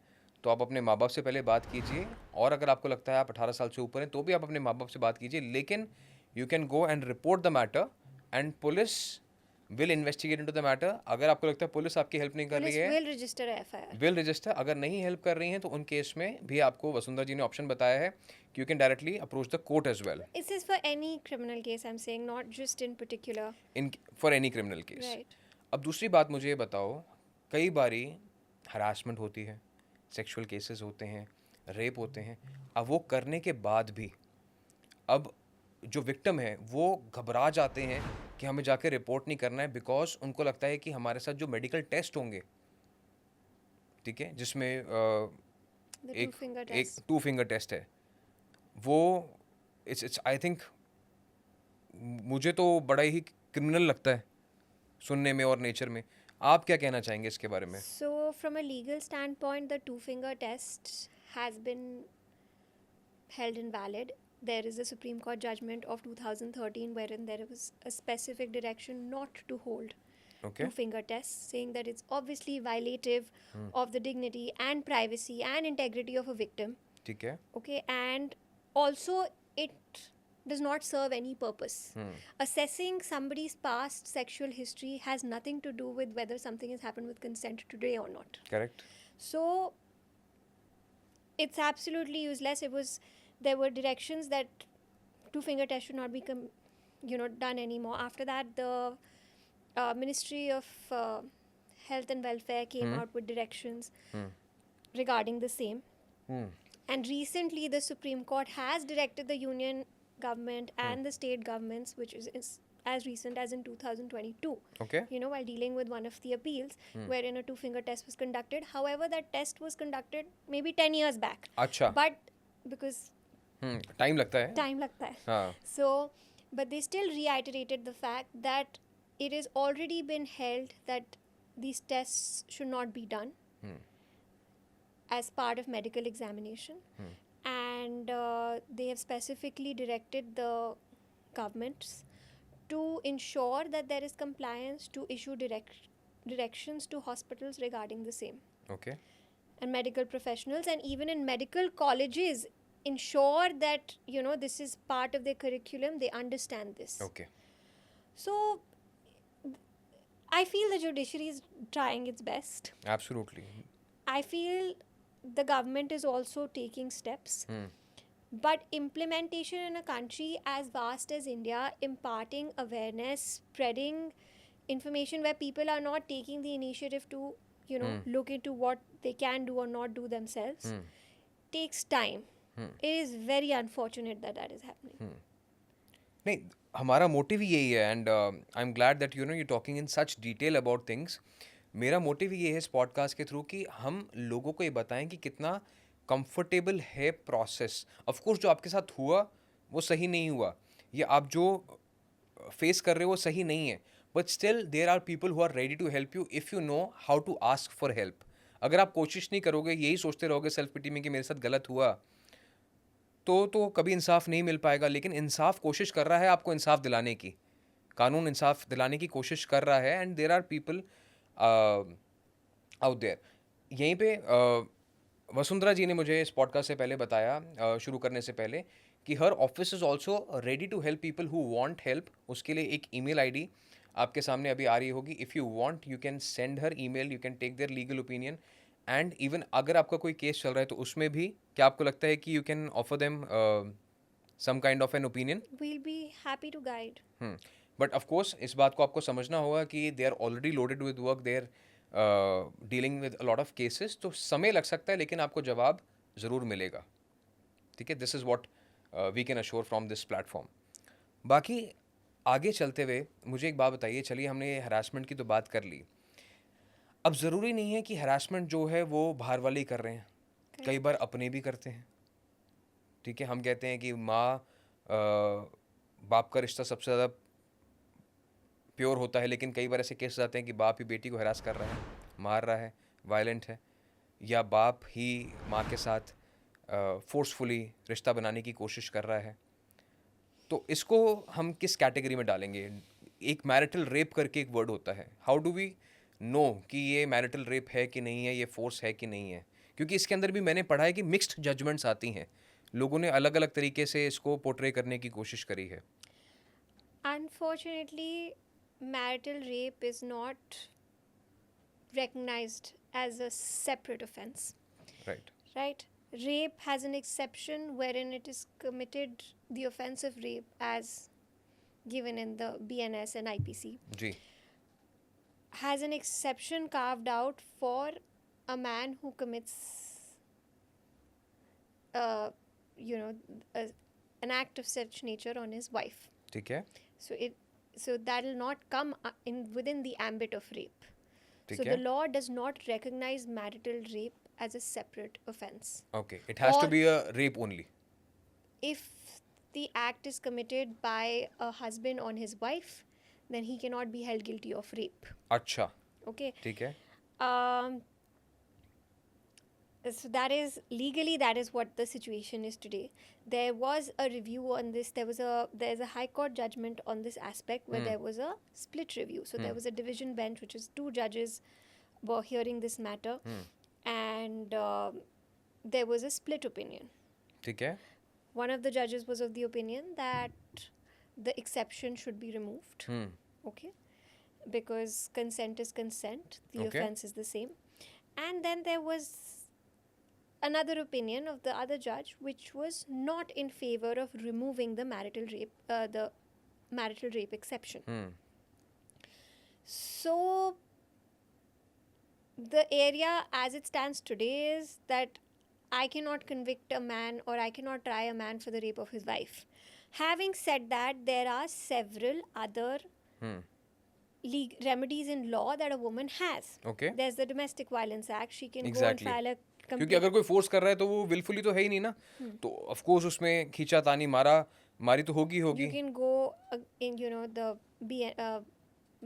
तो आप अपने माँ बाप से पहले बात कीजिए. और अगर आपको लगता है आप 18 साल से ऊपर हैं, तो भी आप अपने माँ बाप से बात कीजिए. लेकिन you can go and report the matter and police will investigate into the matter. अगर आपको लगता है पुलिस आपकी हेल्प नहीं कर रही Police है, will register a FIR. Will register. अगर नहीं हेल्प कर रही हैं, तो उन केस में भी आपको वसुंधरा जी ने ऑप्शन बताया है कि you can directly approach the court as well. This is for any criminal case, I'm saying, not just in particular. In for any criminal case. Right. अब दूसरी बात मुझे ये बताओ, कई बारी हरासमेंट होती है, सेक्सुअल केसेस होते हैं, रेप होते हैं. अब वो करने के बाद भी अब जो विक्टिम है वो घबरा जाते हैं कि हमें जाके रिपोर्ट नहीं करना है, बिकॉज उनको लगता है कि हमारे साथ जो मेडिकल टेस्ट होंगे, ठीक है, जिसमें The एक two-finger एक test. 2 फिंगर टेस्ट है, वो इट्स आई थिंक मुझे तो बड़ा ही क्रिमिनल लगता है सुनने में और नेचर में. आप क्या कहना चाहेंगे इसके बारे में? So, from a legal standpoint, the two-finger test has been held invalid. There is a Supreme Court judgment of 2013 wherein there was a specific direction not to hold okay. two-finger tests, saying that it's obviously violative of the dignity and privacy and integrity of a victim. ठीक है. Okay, and also it does not serve any purpose. Assessing somebody's past sexual history has nothing to do with whether something has happened with consent today or not. Correct. So it's absolutely useless. There were directions that two-finger test should not be done anymore. After that, the Ministry of Health and Welfare came out with directions regarding the same. And recently, the Supreme Court has directed the union government and the state governments, which is as recent as in 2022, okay. while dealing with one of the appeals wherein a two-finger test was conducted. However, that test was conducted maybe 10 years back. अच्छा. But because time लगता है. time लगता है. हाँ. So, but they still reiterated the fact that it has already been held that these tests should not be done as part of medical examination. And they have specifically directed the governments to ensure that there is compliance, to issue directions to hospitals regarding the same. Okay. And medical professionals, and even in medical colleges, ensure that this is part of their curriculum, they understand this. Okay. So I feel the judiciary is trying its best. Absolutely. I feel the government is also taking steps. But implementation in a country as vast as India, imparting awareness, spreading information where people are not taking the initiative to, you know, look into what they can do or not do themselves, takes time. It is very unfortunate that that is happening. नहीं, हमारा motive ही यही है and I am glad that you talking in such detail about things. मेरा motive ये है इस podcast के through कि हम लोगों को ये बताएं कि कितना कंफर्टेबल है प्रोसेस. ऑफ कोर्स जो आपके साथ हुआ वो सही नहीं हुआ, ये आप जो फेस कर रहे हो वो सही नहीं है, but still there are people who are ready to help you if you know how to ask for help. अगर आप कोशिश नहीं करोगे, यही सोचते रहोगे सेल्फ पिटी में कि मेरे साथ गलत हुआ, तो कभी इंसाफ नहीं मिल पाएगा. लेकिन इंसाफ कोशिश कर रहा है आपको इंसाफ दिलाने की, कानून इंसाफ दिलाने की कोशिश कर रहा है and there are people out there. यहीं पे वसुंधरा जी ने मुझे इस पॉडकास्ट से पहले बताया, शुरू करने से पहले, कि हर office is also ready to help people who want help. उसके लिए एक ईमेल आईडी आपके सामने अभी आ रही होगी. If you want you can send her email, you can take their legal opinion. And even अगर आपका कोई केस चल रहा है तो उसमें भी क्या आपको लगता है कि you can offer them some kind of an opinion? We'll be happy to guide. But of course इस बात को आपको समझना होगा कि they are already loaded with work, they are dealing with a lot of cases. तो समय लग सकता है लेकिन आपको जवाब ज़रूर मिलेगा. ठीक है, this is what we can assure from this platform. बाकी आगे चलते हुए मुझे एक बात बताइए. चलिए, हमने हरासमेंट की तो बात कर ली. अब ज़रूरी नहीं है कि हरासमेंट जो है वो बाहर वाले ही कर रहे हैं, कई बार अपने भी करते हैं. ठीक है, हम कहते हैं कि माँ बाप का रिश्ता सबसे ज़्यादा प्योर होता है, लेकिन कई बार ऐसे केसेस आते हैं कि बाप ही बेटी को हरास कर रहा है, मार रहा है, वायलेंट है, या बाप ही माँ के साथ फोर्सफुली रिश्ता बनाने की कोशिश कर रहा है. तो इसको हम किस कैटेगरी में डालेंगे? एक मैरिटल रेप करके एक वर्ड होता है. हाउ डू वी नो कि ये मैरिटल रेप है कि नहीं है, ये फोर्स है कि नहीं है? क्योंकि इसके अंदर भी मैंने पढ़ा है कि मिक्स्ड जजमेंट्स आती हैं. लोगों ने अलग अलग तरीके से इसको पोर्ट्रे करने की कोशिश करी है. Unfortunately, marital rape is not recognized as a separate offense, right. right? Rape has an exception wherein it is committed, the offense of rape as given in the BNS and IPC, जी. has an exception carved out for a man who commits you know, an act of such nature on his wife. ठीक है. So that will not come in within the ambit of rape. ठीक So है. the law does not recognize marital rape as a separate offense. Okay, it has to Or- be a rape only. If the act is committed by a husband on his wife, then he cannot be held guilty of rape. अच्छा, Okay. ठीक है. Um, so that is legally, that is what the situation is today. There was a review on this. There's a high court judgment on this aspect where there was a split review. So there was a division bench, which is 2 judges were hearing this matter, and there was a split opinion. ठीक है. One of the judges was of the opinion that the exception should be removed. Okay, because consent is consent. The Okay. offense is the same. And then there was another opinion of the other judge, which was not in favor of removing the marital rape exception. So the area as it stands today is that I cannot convict a man or I cannot try a man for the rape of his wife. Having said that, there are several other remedies in law that a woman has. Okay. There's the Domestic Violence Act. She can Exactly. go and file a क्योंकि complaint. अगर कोई force कर रहा है तो वो wilfully तो है ही नहीं ना. तो ऑफ कोर्स उसमें खींचातानी मारी तो होगी. You can go in, you know, the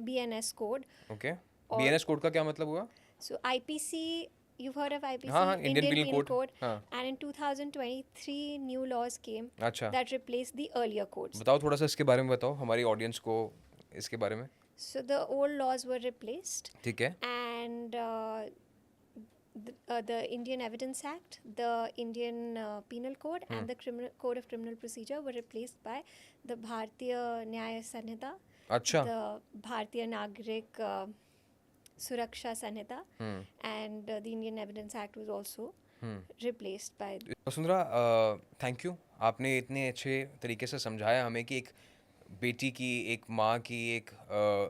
BNS code. Okay. और- बीएनएस कोड का क्या मतलब हुआ? So IPC, you've heard of IPC? हाँ, Indian Penal Code. हाँ. And in 2023, new laws came अच्छा, that replaced the earlier codes. बताओ थोड़ा सा इसके बारे में बताओ हमारी ऑडियंस को इसके बारे में. So the old laws were replaced, ठीक है. and the Indian Evidence Act, the Indian Penal Code, and the Code of Criminal Procedure were replaced by the Bharatiya Nyaya Sanhita, अच्छा. the Bharatiya Nagrik Suraksha Sanhita, and the Indian Evidence Act was also replaced by. Vasundhara, thank you. आपने इतने अच्छे तरीके से समझाया हमें कि एक बेटी की, एक माँ की, एक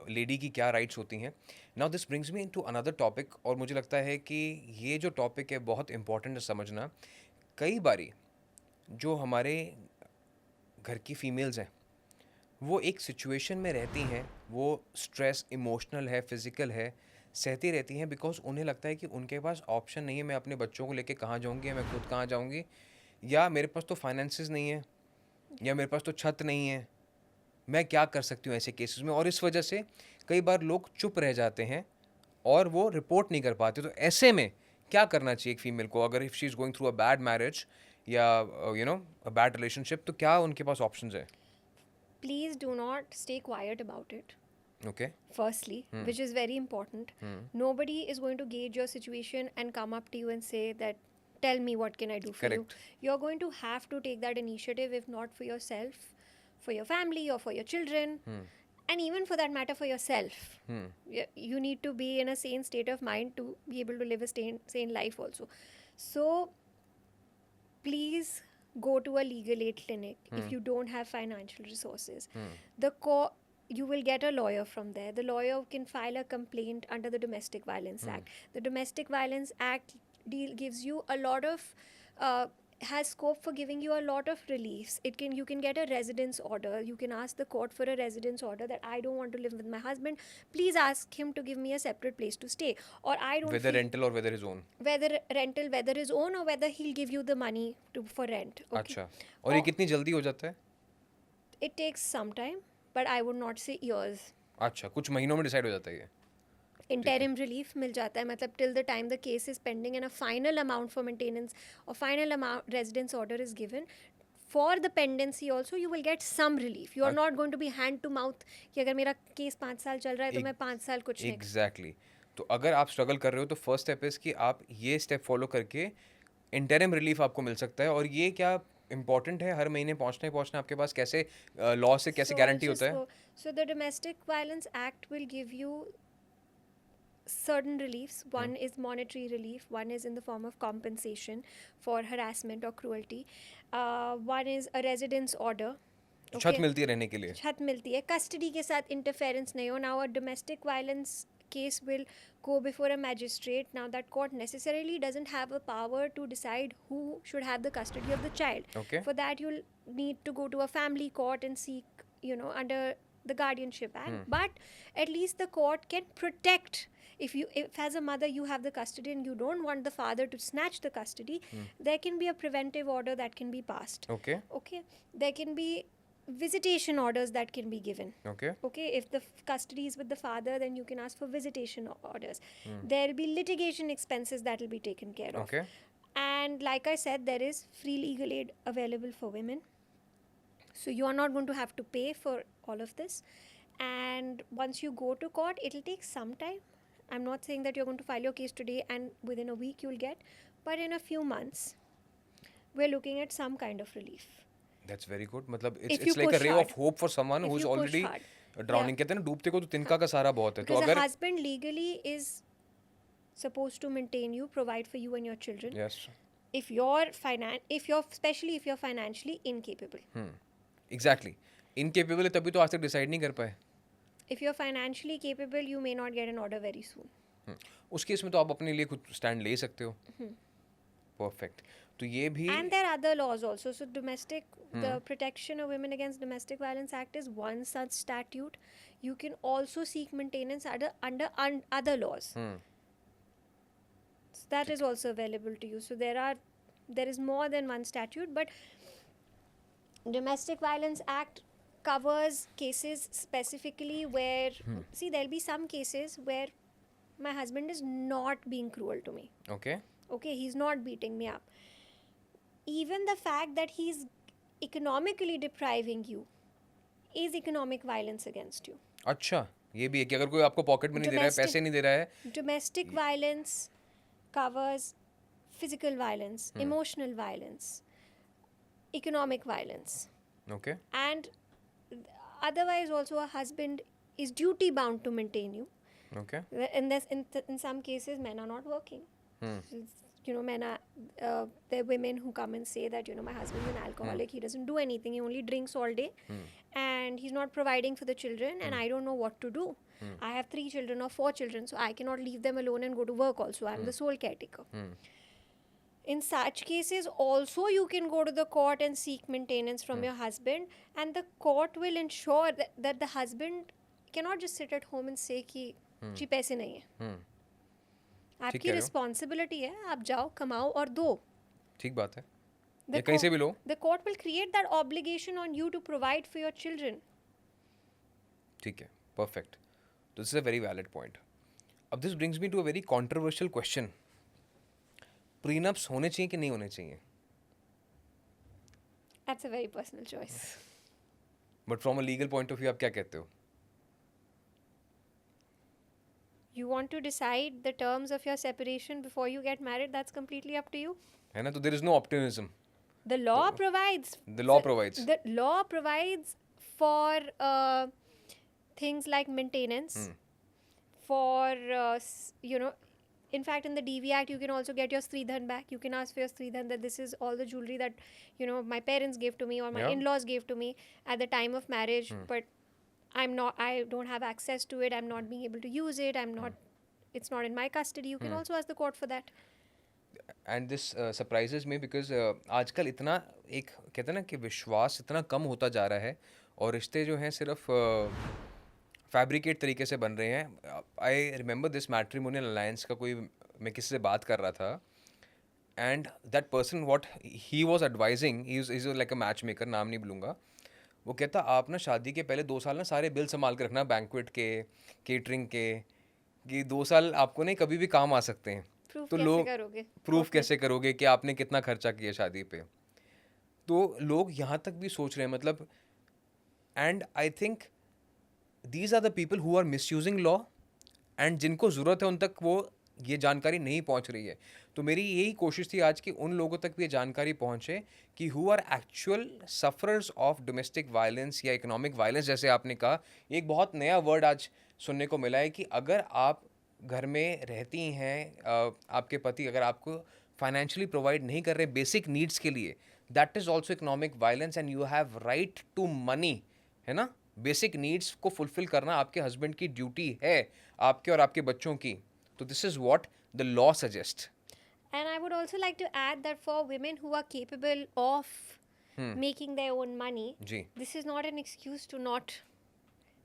लेडी की क्या राइट्स होती हैं। Now this brings me into another topic, और मुझे लगता है कि ये जो टॉपिक है बहुत इंपॉर्टेंट है समझना। कई बारी जो हमारे घर की फीमेल्स हैं, वो एक सिचुएशन में रहती हैं, वो स्ट्रेस इमोशनल है, फिजिकल है, सहती रहती हैं, बिकॉज उन्हें लगता है कि उनके पास ऑप्शन नहीं है, मैं अपने बच्चों को लेके कहाँ जाऊँगी, या मैं खुद कहाँ जाऊँगी, या मेरे पास तो फाइनेंसिस नहीं है, या मेरे पास तो छत नहीं है, मैं क्या कर सकती हूँ ऐसे केसेस में। और इस वजह से कई बार लोग चुप रह जाते हैं और वो रिपोर्ट नहीं कर पाते। तो ऐसे में क्या करना चाहिए एक फीमेल को, अगर if she is going through a bad marriage या अ बैड रिलेशनशिप, तो क्या उनके पास ऑप्शंस है? Please do not stay quiet about it. Okay. Firstly, which is very important. Nobody is going to gauge your situation and come up to you and say that, tell me what can I do for you. Correct. You're going to have to take that initiative, if not for yourself, for your family or for your children, and even for that matter for yourself. You need to be in a sane state of mind to be able to live a sane life also. So please go to a legal aid clinic if you don't have financial resources. You will get a lawyer from there. The lawyer can file a complaint under the Domestic Violence Act. The Domestic Violence Act gives you a lot of has scope for giving you a lot of reliefs. You can get a residence order. You can ask the court for a residence order that I don't want to live with my husband. Please ask him to give me a separate place to stay. Or I don't Whether feel rental or whether his own? whether rental, whether his own, or whether he'll give you the money for rent. Okay. अच्छा, और ये और- कितनी जल्दी हो जाता है? It takes some time, but I would not say years. अच्छा, कुछ महीनों में डिसाइड हो जाता है ये? Interim relief मिल जाता है, मतलब till the time the case is pending and a final amount for maintenance or final amount residence order is given. For the pendency also you will get some relief. You are not going to be hand to mouth कि अगर मेरा case 5 साल चल रहा है तो मैं 5 साल कुछ नहीं. एग्जैक्टली। तो अगर आप स्ट्रगल कर रहे हो तो फर्स्ट स्टेप इज कि आप ये स्टेप फॉलो करके इंटरिम रिलीफ आपको मिल सकता है। और ये क्या इंपॉर्टेंट है, हर महीने पहुंचना आपके पास कैसे, लॉ से कैसे So गारंटी I'll होता just है? go. So the Domestic Violence Act will give you certain reliefs. One is monetary relief, one is in the form of compensation for harassment or cruelty, one is a residence order. छत मिलती है रहने के लिए? छत मिलती है, custody के साथ इंटरफेरेंस नहीं हो. Now a domestic violence case will go before a magistrate. Now that court necessarily doesn't have a power to decide who should have the custody of the child. Okay. For that you'll need to go to a family court and seek, under the Guardianship Act. But at least the court can protect. If as a mother you have the custody and you don't want the father to snatch the custody, there can be a preventive order that can be passed. Okay Okay, there can be visitation orders that can be given. Okay Okay, if the custody is with the father, then you can ask for visitation orders. There will be litigation expenses that will be taken care of. Okay And like I said, there is free legal aid available for women. So you are not going to have to pay for all of this. And once you go to court, it'll take some time. I'm not saying that you're going to file your case today and within a week you'll get, but in a few months, we're looking at some kind of relief. That's very good. मतलब If it's you like a push रे hard. Of hope for someone If who is you push already hard. Drowning. कहते हैं ना, डूबते को तो तिनका का सहारा बहुत है। तो Because a अगर husband legally is supposed to maintain you, provide for you and your children. Yes Especially if you're financially incapable. Exactly, incapable है तभी तो आज तक डिसाइड नहीं कर पाए। If you're financially capable, you may not get an order very soon. उस case में तो आप अपने लिए खुद स्टैंड ले सकते हो। परफेक्ट। तो ये भी And there are other laws also. So the Protection of Women Against Domestic Violence Act is one such statute. You can also seek maintenance under other laws. So that is also available to you. So there is more than one statute, but Domestic Violence Act covers cases specifically where, see, there'll be some cases where my husband is not being cruel to me. Okay Okay, he's not beating me up. Even the fact that he's economically depriving you is economic violence against you. अच्छा, ये भी है कि अगर कोई आपको pocket में नहीं दे रहा है, Domestic- पैसे नहीं दे रहा है। Domestic violence covers physical violence, emotional violence, economic violence. Okay And otherwise also a husband is duty bound to maintain you. Okay In some cases men are not working. men are, there are women who come and say that, my husband's an alcoholic, he doesn't do anything, he only drinks all day, and he's not providing for the children, and I don't know what to do. I have 3 children or 4 children, so I cannot leave them alone and go to work also. I'm the sole caretaker. In such cases, also you can go to the court and seek maintenance from your husband, and the court will ensure that the husband cannot just sit at home and say कि जी पैसे नहीं है. आपकी कह रहे हो. Responsibility है, आप जाओ कमाओ और दो. ठीक बात है. The या कहीं से भी लो. The court will create that obligation on you to provide for your children. ठीक है, perfect. This is a very valid point. अब this brings me to a very controversial question. Prenups होने चाहिए कि नहीं होने चाहिए? That's a very personal choice. But from a legal point of view, आप क्या कहते हो? You want to decide the terms of your separation before you get married, that's completely up to you. है ना, तो there is no optimism. The law provides. The law provides. The law provides for things like maintenance, for, in fact, in the DV Act, you can also get your Stridhan back. You can ask for your Stridhan that this is all the jewelry that, my parents gave to me or my in-laws gave to me at the time of marriage, but I don't have access to it. I'm not being able to use it. It's not in my custody. You can also ask the court for that. And this surprises me because आजकल इतना एक कहते हैं ना कि विश्वास इतना कम होता जा रहा है और रिश्ते जो हैं सिर्फ फैब्रिकेट तरीके से बन रहे हैं. I remember this matrimonial alliance का कोई मैं किसी से बात कर रहा था and that person what he was advising is like a match maker, नाम नहीं बोलूँगा. वो कहता आप ना शादी के पहले 2 साल ना सारे बिल संभाल के रखना, बैंक्वेट के, केटरिंग के, कि 2 साल आपको नहीं कभी भी काम आ सकते हैं. तो लोग प्रूफ कैसे करोगे कि आपने कितना खर्चा किया शादी पे. तो लोग यहाँ तक भी सोच रहे हैं, मतलब. And I think these are the people who are misusing law and जिनको ज़रूरत है उन तक वो ये जानकारी नहीं पहुँच रही है. तो मेरी यही कोशिश थी आज कि उन लोगों तक भी ये जानकारी पहुँचे कि who are actual sufferers of domestic violence या इकोनॉमिक वायलेंस. जैसे आपने कहा, एक बहुत नया वर्ड आज सुनने को मिला है कि अगर आप घर में रहती हैं, आपके पति अगर आपको फाइनेंशियली प्रोवाइड नहीं कर रहे बेसिक नीड्स के लिए, that is also economic violence and you have right to money, है ना. बेसिक नीड्स को फुलफिल करना आपके हस्बैंड की ड्यूटी है, आपके और आपके बच्चों की. तो this is what the law suggest. And I would also like to add that for women who are capable of making their own money, this is not an excuse to not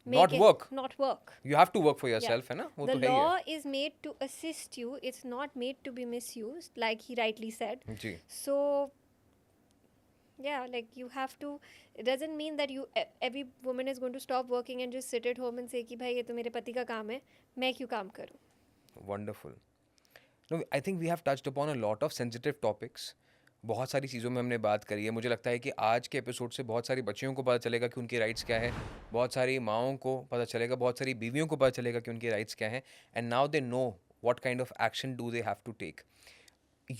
work. You have to work for yourself, है ना. वो The तो है ही law है. is made to assist you. It's not made to be misused, like he rightly said. Ji. So, yeah, like you have to. It doesn't mean that every woman is going to stop working and just sit at home and say कि भाई ये तो मेरे पति का काम है, मैं क्यों काम करूँ. Wonderful. No, I think we have touched upon a lot of sensitive topics. बहुत सारी चीज़ों में हमने बात करी है. मुझे लगता है कि आज के एपिसोड से बहुत सारी बच्चियों को पता चलेगा कि उनके राइट्स क्या है, बहुत सारी माओं को पता चलेगा, बहुत सारी बीवियों को पता चलेगा कि उनके राइट्स क्या हैं. And now they know what kind of action do they have to take.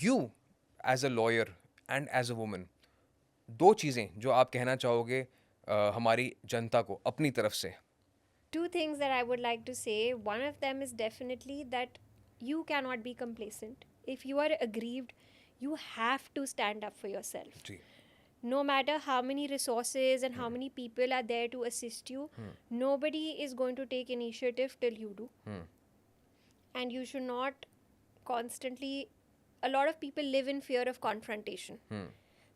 You as a lawyer and as a woman, 2 चीज़ें जो आप कहना चाहोगे हमारी जनता को अपनी तरफ से. 2 things that I would like to say. One of them is definitely that you cannot be complacent. If you are aggrieved, you have to stand up for yourself. Ji. No matter how many resources and how many people are there to assist you, nobody is going to take initiative till you do. And you should not constantly. A lot of people live in fear of confrontation.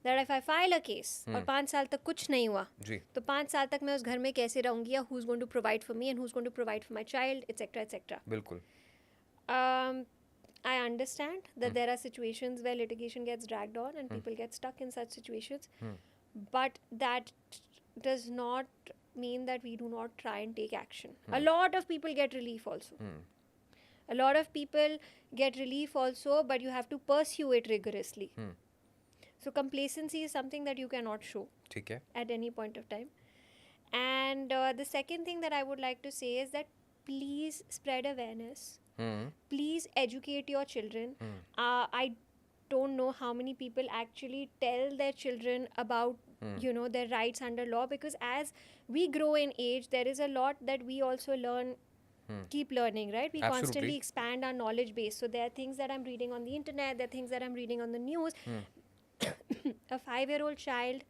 That if I file a case और 5 साल तक कुछ नहीं हुआ, तो 5 साल तक मैं उस घर में कैसे रहूँगी, या who's going to provide for me and who's going to provide for my child, etc. etc. बिल्कुल. I understand that there are situations where litigation gets dragged on and people get stuck in such situations, but that does not mean that we do not try and take action. A lot of people get relief also. A lot of people get relief also, but you have to pursue it rigorously. So complacency is something that you cannot show ठीक है. at any point of time. And the second thing that I would like to say is that please spread awareness. Please educate your children. I don't know how many people actually tell their children about their rights under law, because as we grow in age, there is a lot that we also learn keep learning, right? We Absolutely. constantly expand our knowledge base. So there are things that I'm reading on the internet, there are things that I'm reading on the news. A 5-year-old child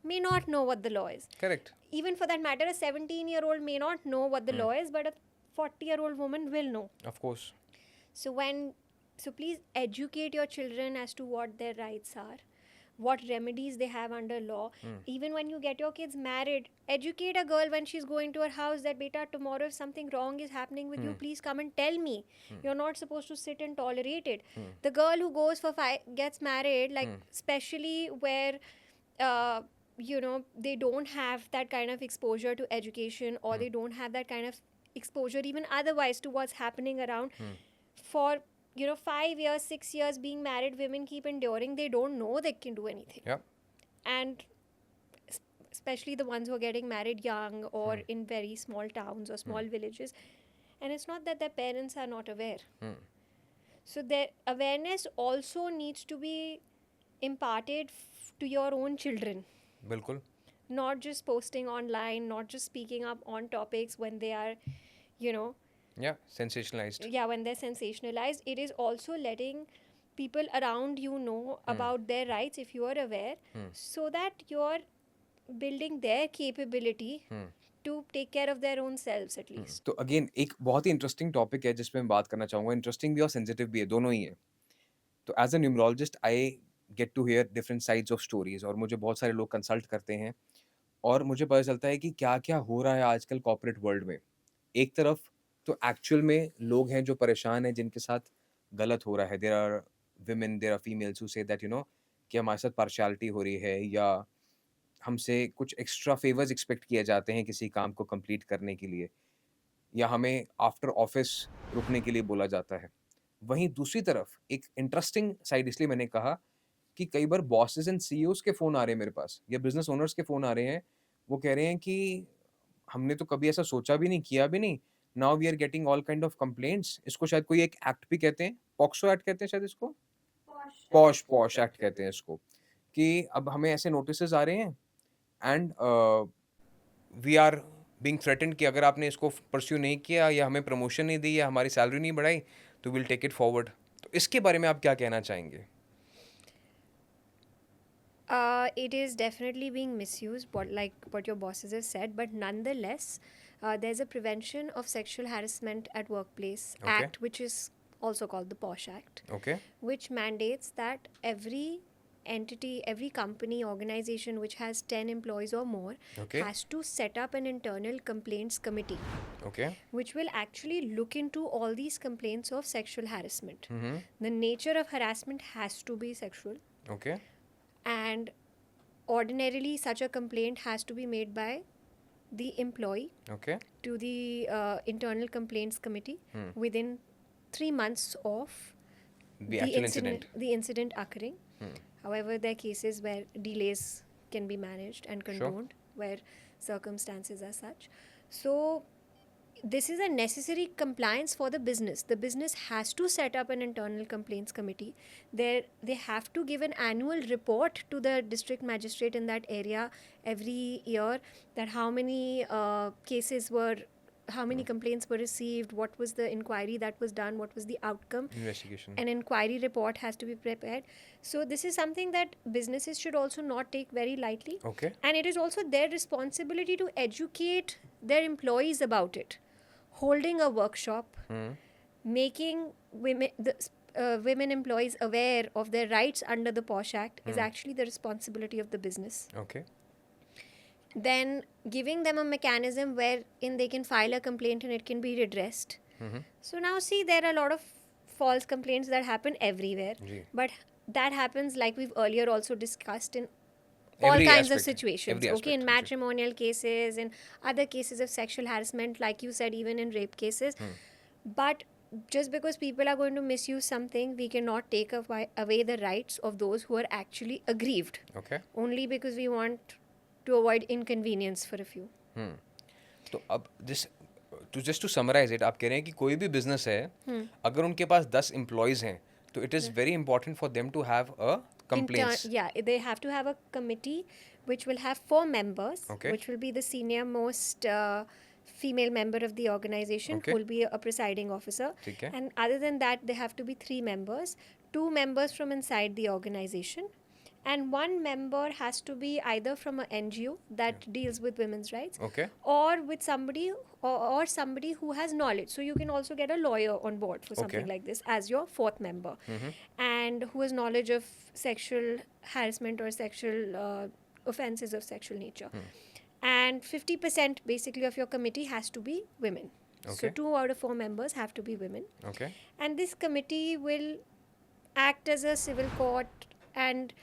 may not know what the law is. Correct. Even for that matter, a 17-year-old may not know what the law is, but a 40-year-old woman will know. Of course. So please educate your children as to what their rights are, what remedies they have under law. Even when you get your kids married, educate a girl when she's going to her house that beta, tomorrow if something wrong is happening with you, please come and tell me. You're not supposed to sit and tolerate it. The girl who goes for gets married, like especially where they don't have that kind of exposure to education, or they don't have that kind of exposure even otherwise to what's happening around. For 5 years, 6 years being married, women keep enduring. They don't know they can do anything. Yeah. And especially the ones who are getting married young or in very small towns or small villages, and it's not that their parents are not aware. So their awareness also needs to be imparted to your own children, बिल्कुल. not just posting online, not just speaking up on topics when they are Yeah, sensationalized. when they're sensationalized. It is also letting people around you know about their rights if you are aware, so that you're building their capability to take care of their own selves at least. तो again एक बहुत ही interesting topic है जिस पे मैं बात करना चाहूँगा. इंटरेस्टिंग भी और सेंसिटिव भी है, दोनों ही है. तो as a numerologist I get to hear different sides of stories, और मुझे बहुत सारे लोग कंसल्ट करते हैं और मुझे पता चलता है कि क्या क्या हो रहा है आजकल कॉर्पोरेट वर्ल्ड में. एक तरफ तो एक्चुअल में लोग हैं जो परेशान हैं, जिनके साथ गलत हो रहा है. There are women, there are females who say that कि हमारे साथ पार्शियलिटी हो रही है, या हमसे कुछ एक्स्ट्रा फेवर्स एक्सपेक्ट किए जाते हैं किसी काम को कंप्लीट करने के लिए, या हमें आफ्टर ऑफिस रुकने के लिए बोला जाता है. वहीं दूसरी तरफ एक इंटरेस्टिंग साइड इसलिए मैंने कहा कि कई बार बॉसेस एंड सीईओज के फ़ोन आ रहे हैं मेरे पास, या बिजनेस ओनर्स के फ़ोन आ रहे हैं. वो कह रहे हैं कि हमने तो कभी ऐसा सोचा भी नहीं, किया भी नहीं. Now we are getting all kind of complaints. इसको शायद कोई एक एक्ट भी कहते हैं, पॉक्सो एक्ट कहते हैं शायद इसको, पॉश एक्ट कहते हैं इसको, कि अब हमें ऐसे नोटिसेस आ रहे हैं and we are being threatened कि अगर आपने इसको परस्यू नहीं किया, या हमें प्रमोशन नहीं दी, या हमारी सैलरी नहीं बढ़ाई, तो विल टेक इट फॉरवर्ड. तो इसके बारे में आप क्या कहना चाहेंगे? It is definitely being misused, like what your bosses have said, but nonetheless, there's a Prevention of Sexual Harassment at Workplace Okay. Act, which is also called the POSH Act, okay. which mandates that every entity, every company, organization which has 10 employees or more Okay. has to set up an internal complaints committee, okay. which will actually look into all these complaints of sexual harassment. Hmm. The nature of harassment has to be sexual, okay. and ordinarily such a complaint has to be made by the employee okay. to the internal complaints committee within 3 months of The actual incident. the incident occurring. However, there are cases where delays can be managed and condoned, where circumstances are such. So this is a necessary compliance for the business. The business has to set up an internal complaints committee. They have to give an annual report to the district magistrate in that area every year, that how many complaints were received, what was the inquiry that was done, what was the outcome. Investigation. An inquiry report has to be prepared. So this is something that businesses should also not take very lightly. Okay. And it is also their responsibility to educate their employees about it. Holding a workshop, making women employees aware of their rights under the POSH Act is actually the responsibility of the business. Okay. Then giving them a mechanism wherein they can file a complaint and it can be redressed. So now see, there are a lot of false complaints that happen everywhere. जी. But that happens, like we've earlier also discussed, in all Every kinds of aspect, situations. every Okay, in aspect, जी. matrimonial cases, in other cases of sexual harassment, like you said, even in rape cases. But just because people are going to misuse something, we cannot take away the rights of those who are actually aggrieved, Okay. only because we want to avoid inconvenience for a few. तो अब just to summarise it, आप कह रहे हैं कि कोई भी business है, अगर उनके पास 10 एम्प्लॉयज हैं, तो it is very important for them to have a complaints. They have to have a committee which will have 4 members, Okay. which will be the senior most female member of the organization Okay. who will be a presiding officer. ठीक है. And other than that, there have to be 3 members, 2 members from inside the organization, and 1 member has to be either from an NGO that deals with women's rights, Okay. or with somebody or somebody who has knowledge. So you can also get a lawyer on board for something Okay. like this as your 4th member, and who has knowledge of sexual harassment or sexual offenses of sexual nature. And 50% basically of your committee has to be women. So Okay. 2 out of 4 members have to be women. Okay. And this committee will act as a civil court, and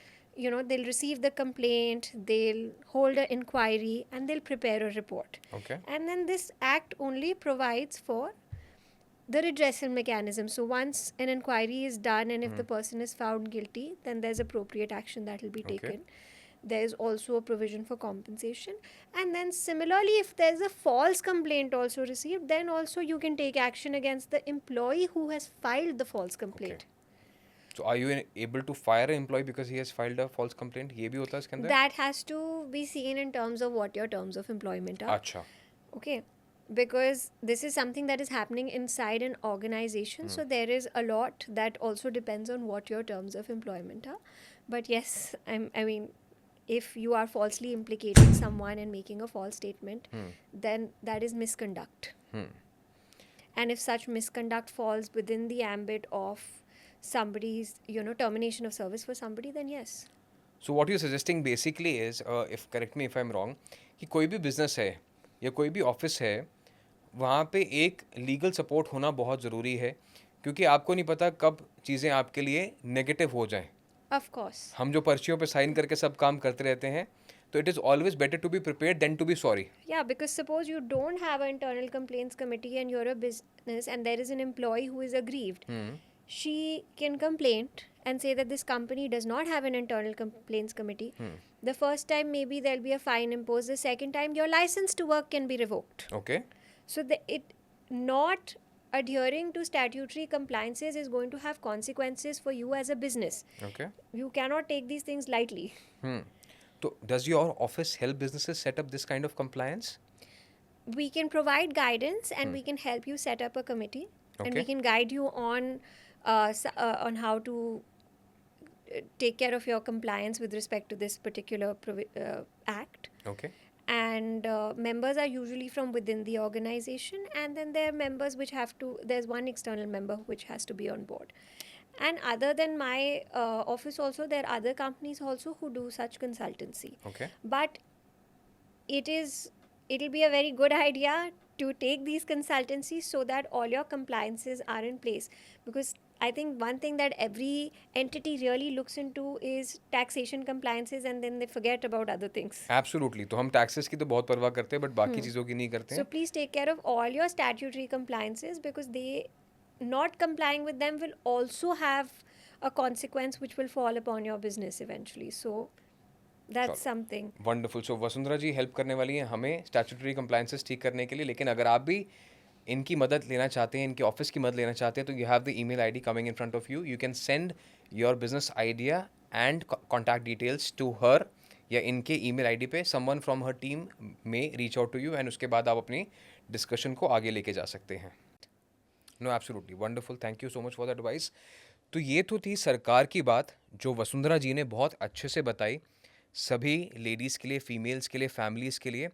they'll receive the complaint, they'll hold an inquiry, and they'll prepare a report. Okay. And then this act only provides for the redressal mechanism. So once an inquiry is done and if the person is found guilty, then there's appropriate action that will be Okay. taken. There is also a provision for compensation. And then similarly, if there's a false complaint also received, then also you can take action against the employee who has filed the false complaint. So are you able to fire an employee because he has filed a false complaint? ये भी होता है इसके अंदर? That has to be seen in terms of what your terms of employment are. अच्छा. Okay, because this is something that is happening inside an organization, so there is a lot that also depends on what your terms of employment are. But yes, I mean, if you are falsely implicating someone and making a false statement, then that is misconduct. And if such misconduct falls within the ambit of somebody's, termination of service for somebody, then yes. So what you're suggesting basically is, if correct me if I'm wrong, कि कोई भी business है या कोई भी office है, वहाँ पे एक लीगल सपोर्ट होना बहुत ज़रूरी है, क्योंकि आपको नहीं पता कब चीज़ें आपके लिए नेगेटिव हो जाएं. Of course. हम जो पर्चियों पे साइन करके सब काम करते रहते हैं, तो it is always better to be prepared than to be sorry. Yeah, because suppose you don't have an internal complaints committee and you're a business and there is an employee who is aggrieved. She can complain and say that this company does not have an internal complaints committee. The first time maybe there'll be a fine imposed. The second time your license to work can be revoked. Okay. So it not adhering to statutory compliances is going to have consequences for you as a business. Okay. You cannot take these things lightly. So does your office help businesses set up this kind of compliance? We can provide guidance and we can help you set up a committee, and we Okay. can guide you on how to take care of your compliance with respect to this particular act. Okay. And members are usually from within the organization, and then there are members which there's one external member which has to be on board. And other than my office also, there are other companies also who do such consultancy. Okay. But it'll be a very good idea to take these consultancies so that all your compliances are in place, because I think one thing that every entity really looks into is taxation compliances, and then they forget about other things. Absolutely. तो हम taxes की तो बहुत परवाह करते हैं, but बाकी चीज़ों की नहीं करते So हैं. please take care of all your statutory compliances, because they not complying with them will also have a consequence which will fall upon your business eventually. So that's something. Wonderful. So Vasundhara ji help करने वाली हैं हमें statutory compliances ठीक करने के लिए, लेकिन अगर आप भी इनकी मदद लेना चाहते हैं, इनके ऑफिस की मदद लेना चाहते हैं, तो you have the email ID coming in front of you. You can send your business idea and contact details to her, या इनके ईमेल आईडी पे someone from her team may reach out to you, and उसके बाद आप अपनी discussion को आगे लेके जा सकते हैं. No absolutely wonderful. Thank you so much for the advice. तो ये तो थी सरकार की बात जो वसुंधरा जी ने बहुत अच्छे से बताई सभी लेडीज़ के लिए, फीमेल्स के लिए, फैमिलीज़ के लिए.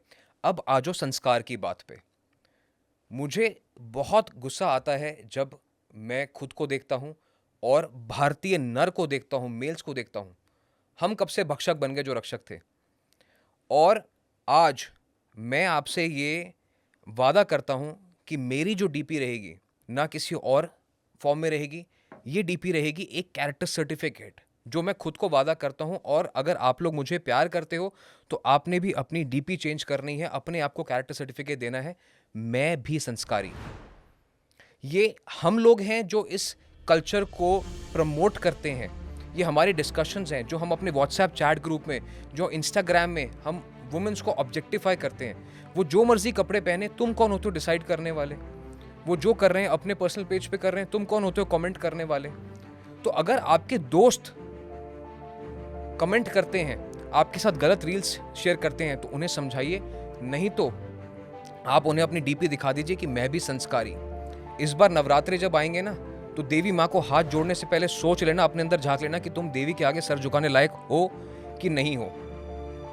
अब आ जाओ संस्कार की बात पे. मुझे बहुत गुस्सा आता है जब मैं खुद को देखता हूँ और भारतीय नर को देखता हूँ, मेल्स को देखता हूँ. हम कब से भक्षक बन गए जो रक्षक थे. और आज मैं आपसे ये वादा करता हूँ कि मेरी जो डीपी रहेगी ना किसी और फॉर्म में रहेगी, ये डीपी रहेगी एक कैरेक्टर सर्टिफिकेट जो मैं खुद को वादा करता हूँ. और अगर आप लोग मुझे प्यार करते हो तो आपने भी अपनी डीपी चेंज करनी है, अपने आप को कैरेक्टर सर्टिफिकेट देना है. मैं भी संस्कारी. ये हम लोग हैं जो इस कल्चर को प्रमोट करते हैं. ये हमारे डिस्कशंस हैं जो हम अपने व्हाट्सएप चैट ग्रुप में, जो इंस्टाग्राम में हम वुमेन्स को ऑब्जेक्टिफाई करते हैं. वो जो मर्जी कपड़े पहने, तुम कौन होते हो डिसाइड करने वाले. वो जो कर रहे हैं अपने पर्सनल पेज पे कर रहे हैं, तुम कौन होते हो कमेंट करने वाले. तो अगर आपके दोस्त कमेंट करते हैं, आपके साथ गलत रील्स शेयर करते हैं, तो उन्हें समझाइए. नहीं तो आप उन्हें अपनी डीपी दिखा दीजिए कि मैं भी संस्कारी। इस बार नवरात्रे जब आएंगे ना, तो देवी माँ को हाथ जोड़ने से पहले सोच लेना, अपने अंदर झांक लेना कि तुम देवी के आगे सर झुकाने लायक हो कि नहीं हो।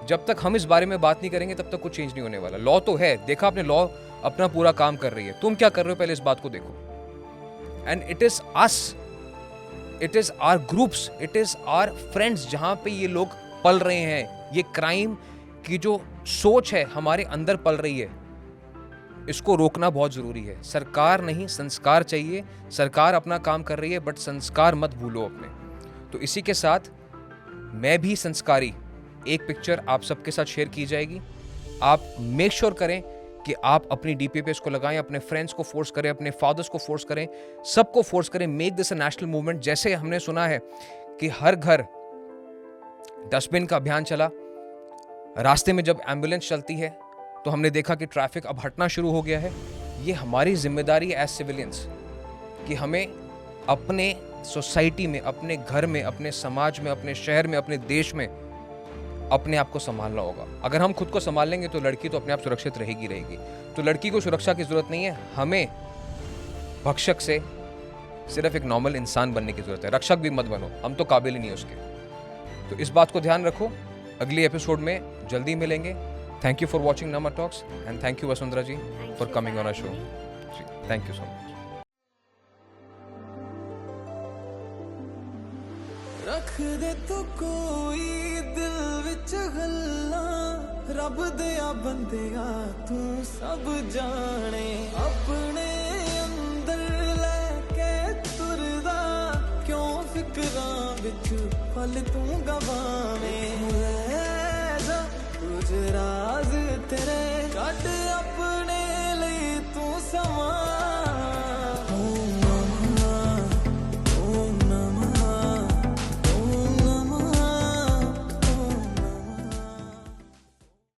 जब तक हम इस बारे में बात नहीं करेंगे तब तक कुछ चेंज नहीं होने वाला। लॉ तो है, देखा आपने, लॉ अपना पूरा काम कर रही है, तुम क्या कर रहे हो पहले इस बात को देखो। And it is us, it is our groups, it is our friends, जहां पे ये लोग पल रहे हैं। ये क्राइम की जो सोच है हमारे अंदर पल रही है, इसको रोकना बहुत जरूरी है। सरकार नहीं, संस्कार चाहिए। सरकार अपना काम कर रही है, बट संस्कार मत भूलो अपने। तो इसी के साथ मैं भी संस्कारी एक पिक्चर आप सबके साथ शेयर की जाएगी। आप मेक श्योर करें कि आप अपनी डीपी पे इसको लगाएं, अपने फ्रेंड्स को फोर्स करें, अपने फादर्स को फोर्स करें, सबको फोर्स करें। Make this a national movement. जैसे हमने सुना है कि हर घर डस्टबिन का अभियान चला, रास्ते में जब एम्बुलेंस चलती है तो हमने देखा कि ट्रैफिक अब हटना शुरू हो गया है। ये हमारी जिम्मेदारी है एज सिविलियंस कि हमें अपने सोसाइटी में, अपने घर में, अपने समाज में, अपने शहर में, अपने देश में अपने आप को संभालना होगा। अगर हम खुद को संभाल लेंगे तो लड़की तो अपने आप सुरक्षित रहेगी। तो लड़की को सुरक्षा की जरूरत नहीं है, हमें भक्षक से सिर्फ एक नॉर्मल इंसान बनने की जरूरत है। रक्षक भी मत बनो, हम तो काबिल ही नहीं उसके। तो इस बात को ध्यान रखो। अगले एपिसोड में जल्दी मिलेंगे। Thank you for watching Namma talks and thank you Vasundhara ji for coming on a show. Thank you so much. रख दे तू कोई दिल विच गल्लां, रब दिया बंदिया तू सब जाने। अपने अंदर लेके तुरदा, क्यों फिक्रां विच पल तू गवावें। कुछ राज तेरे कट अपने लिए तू समा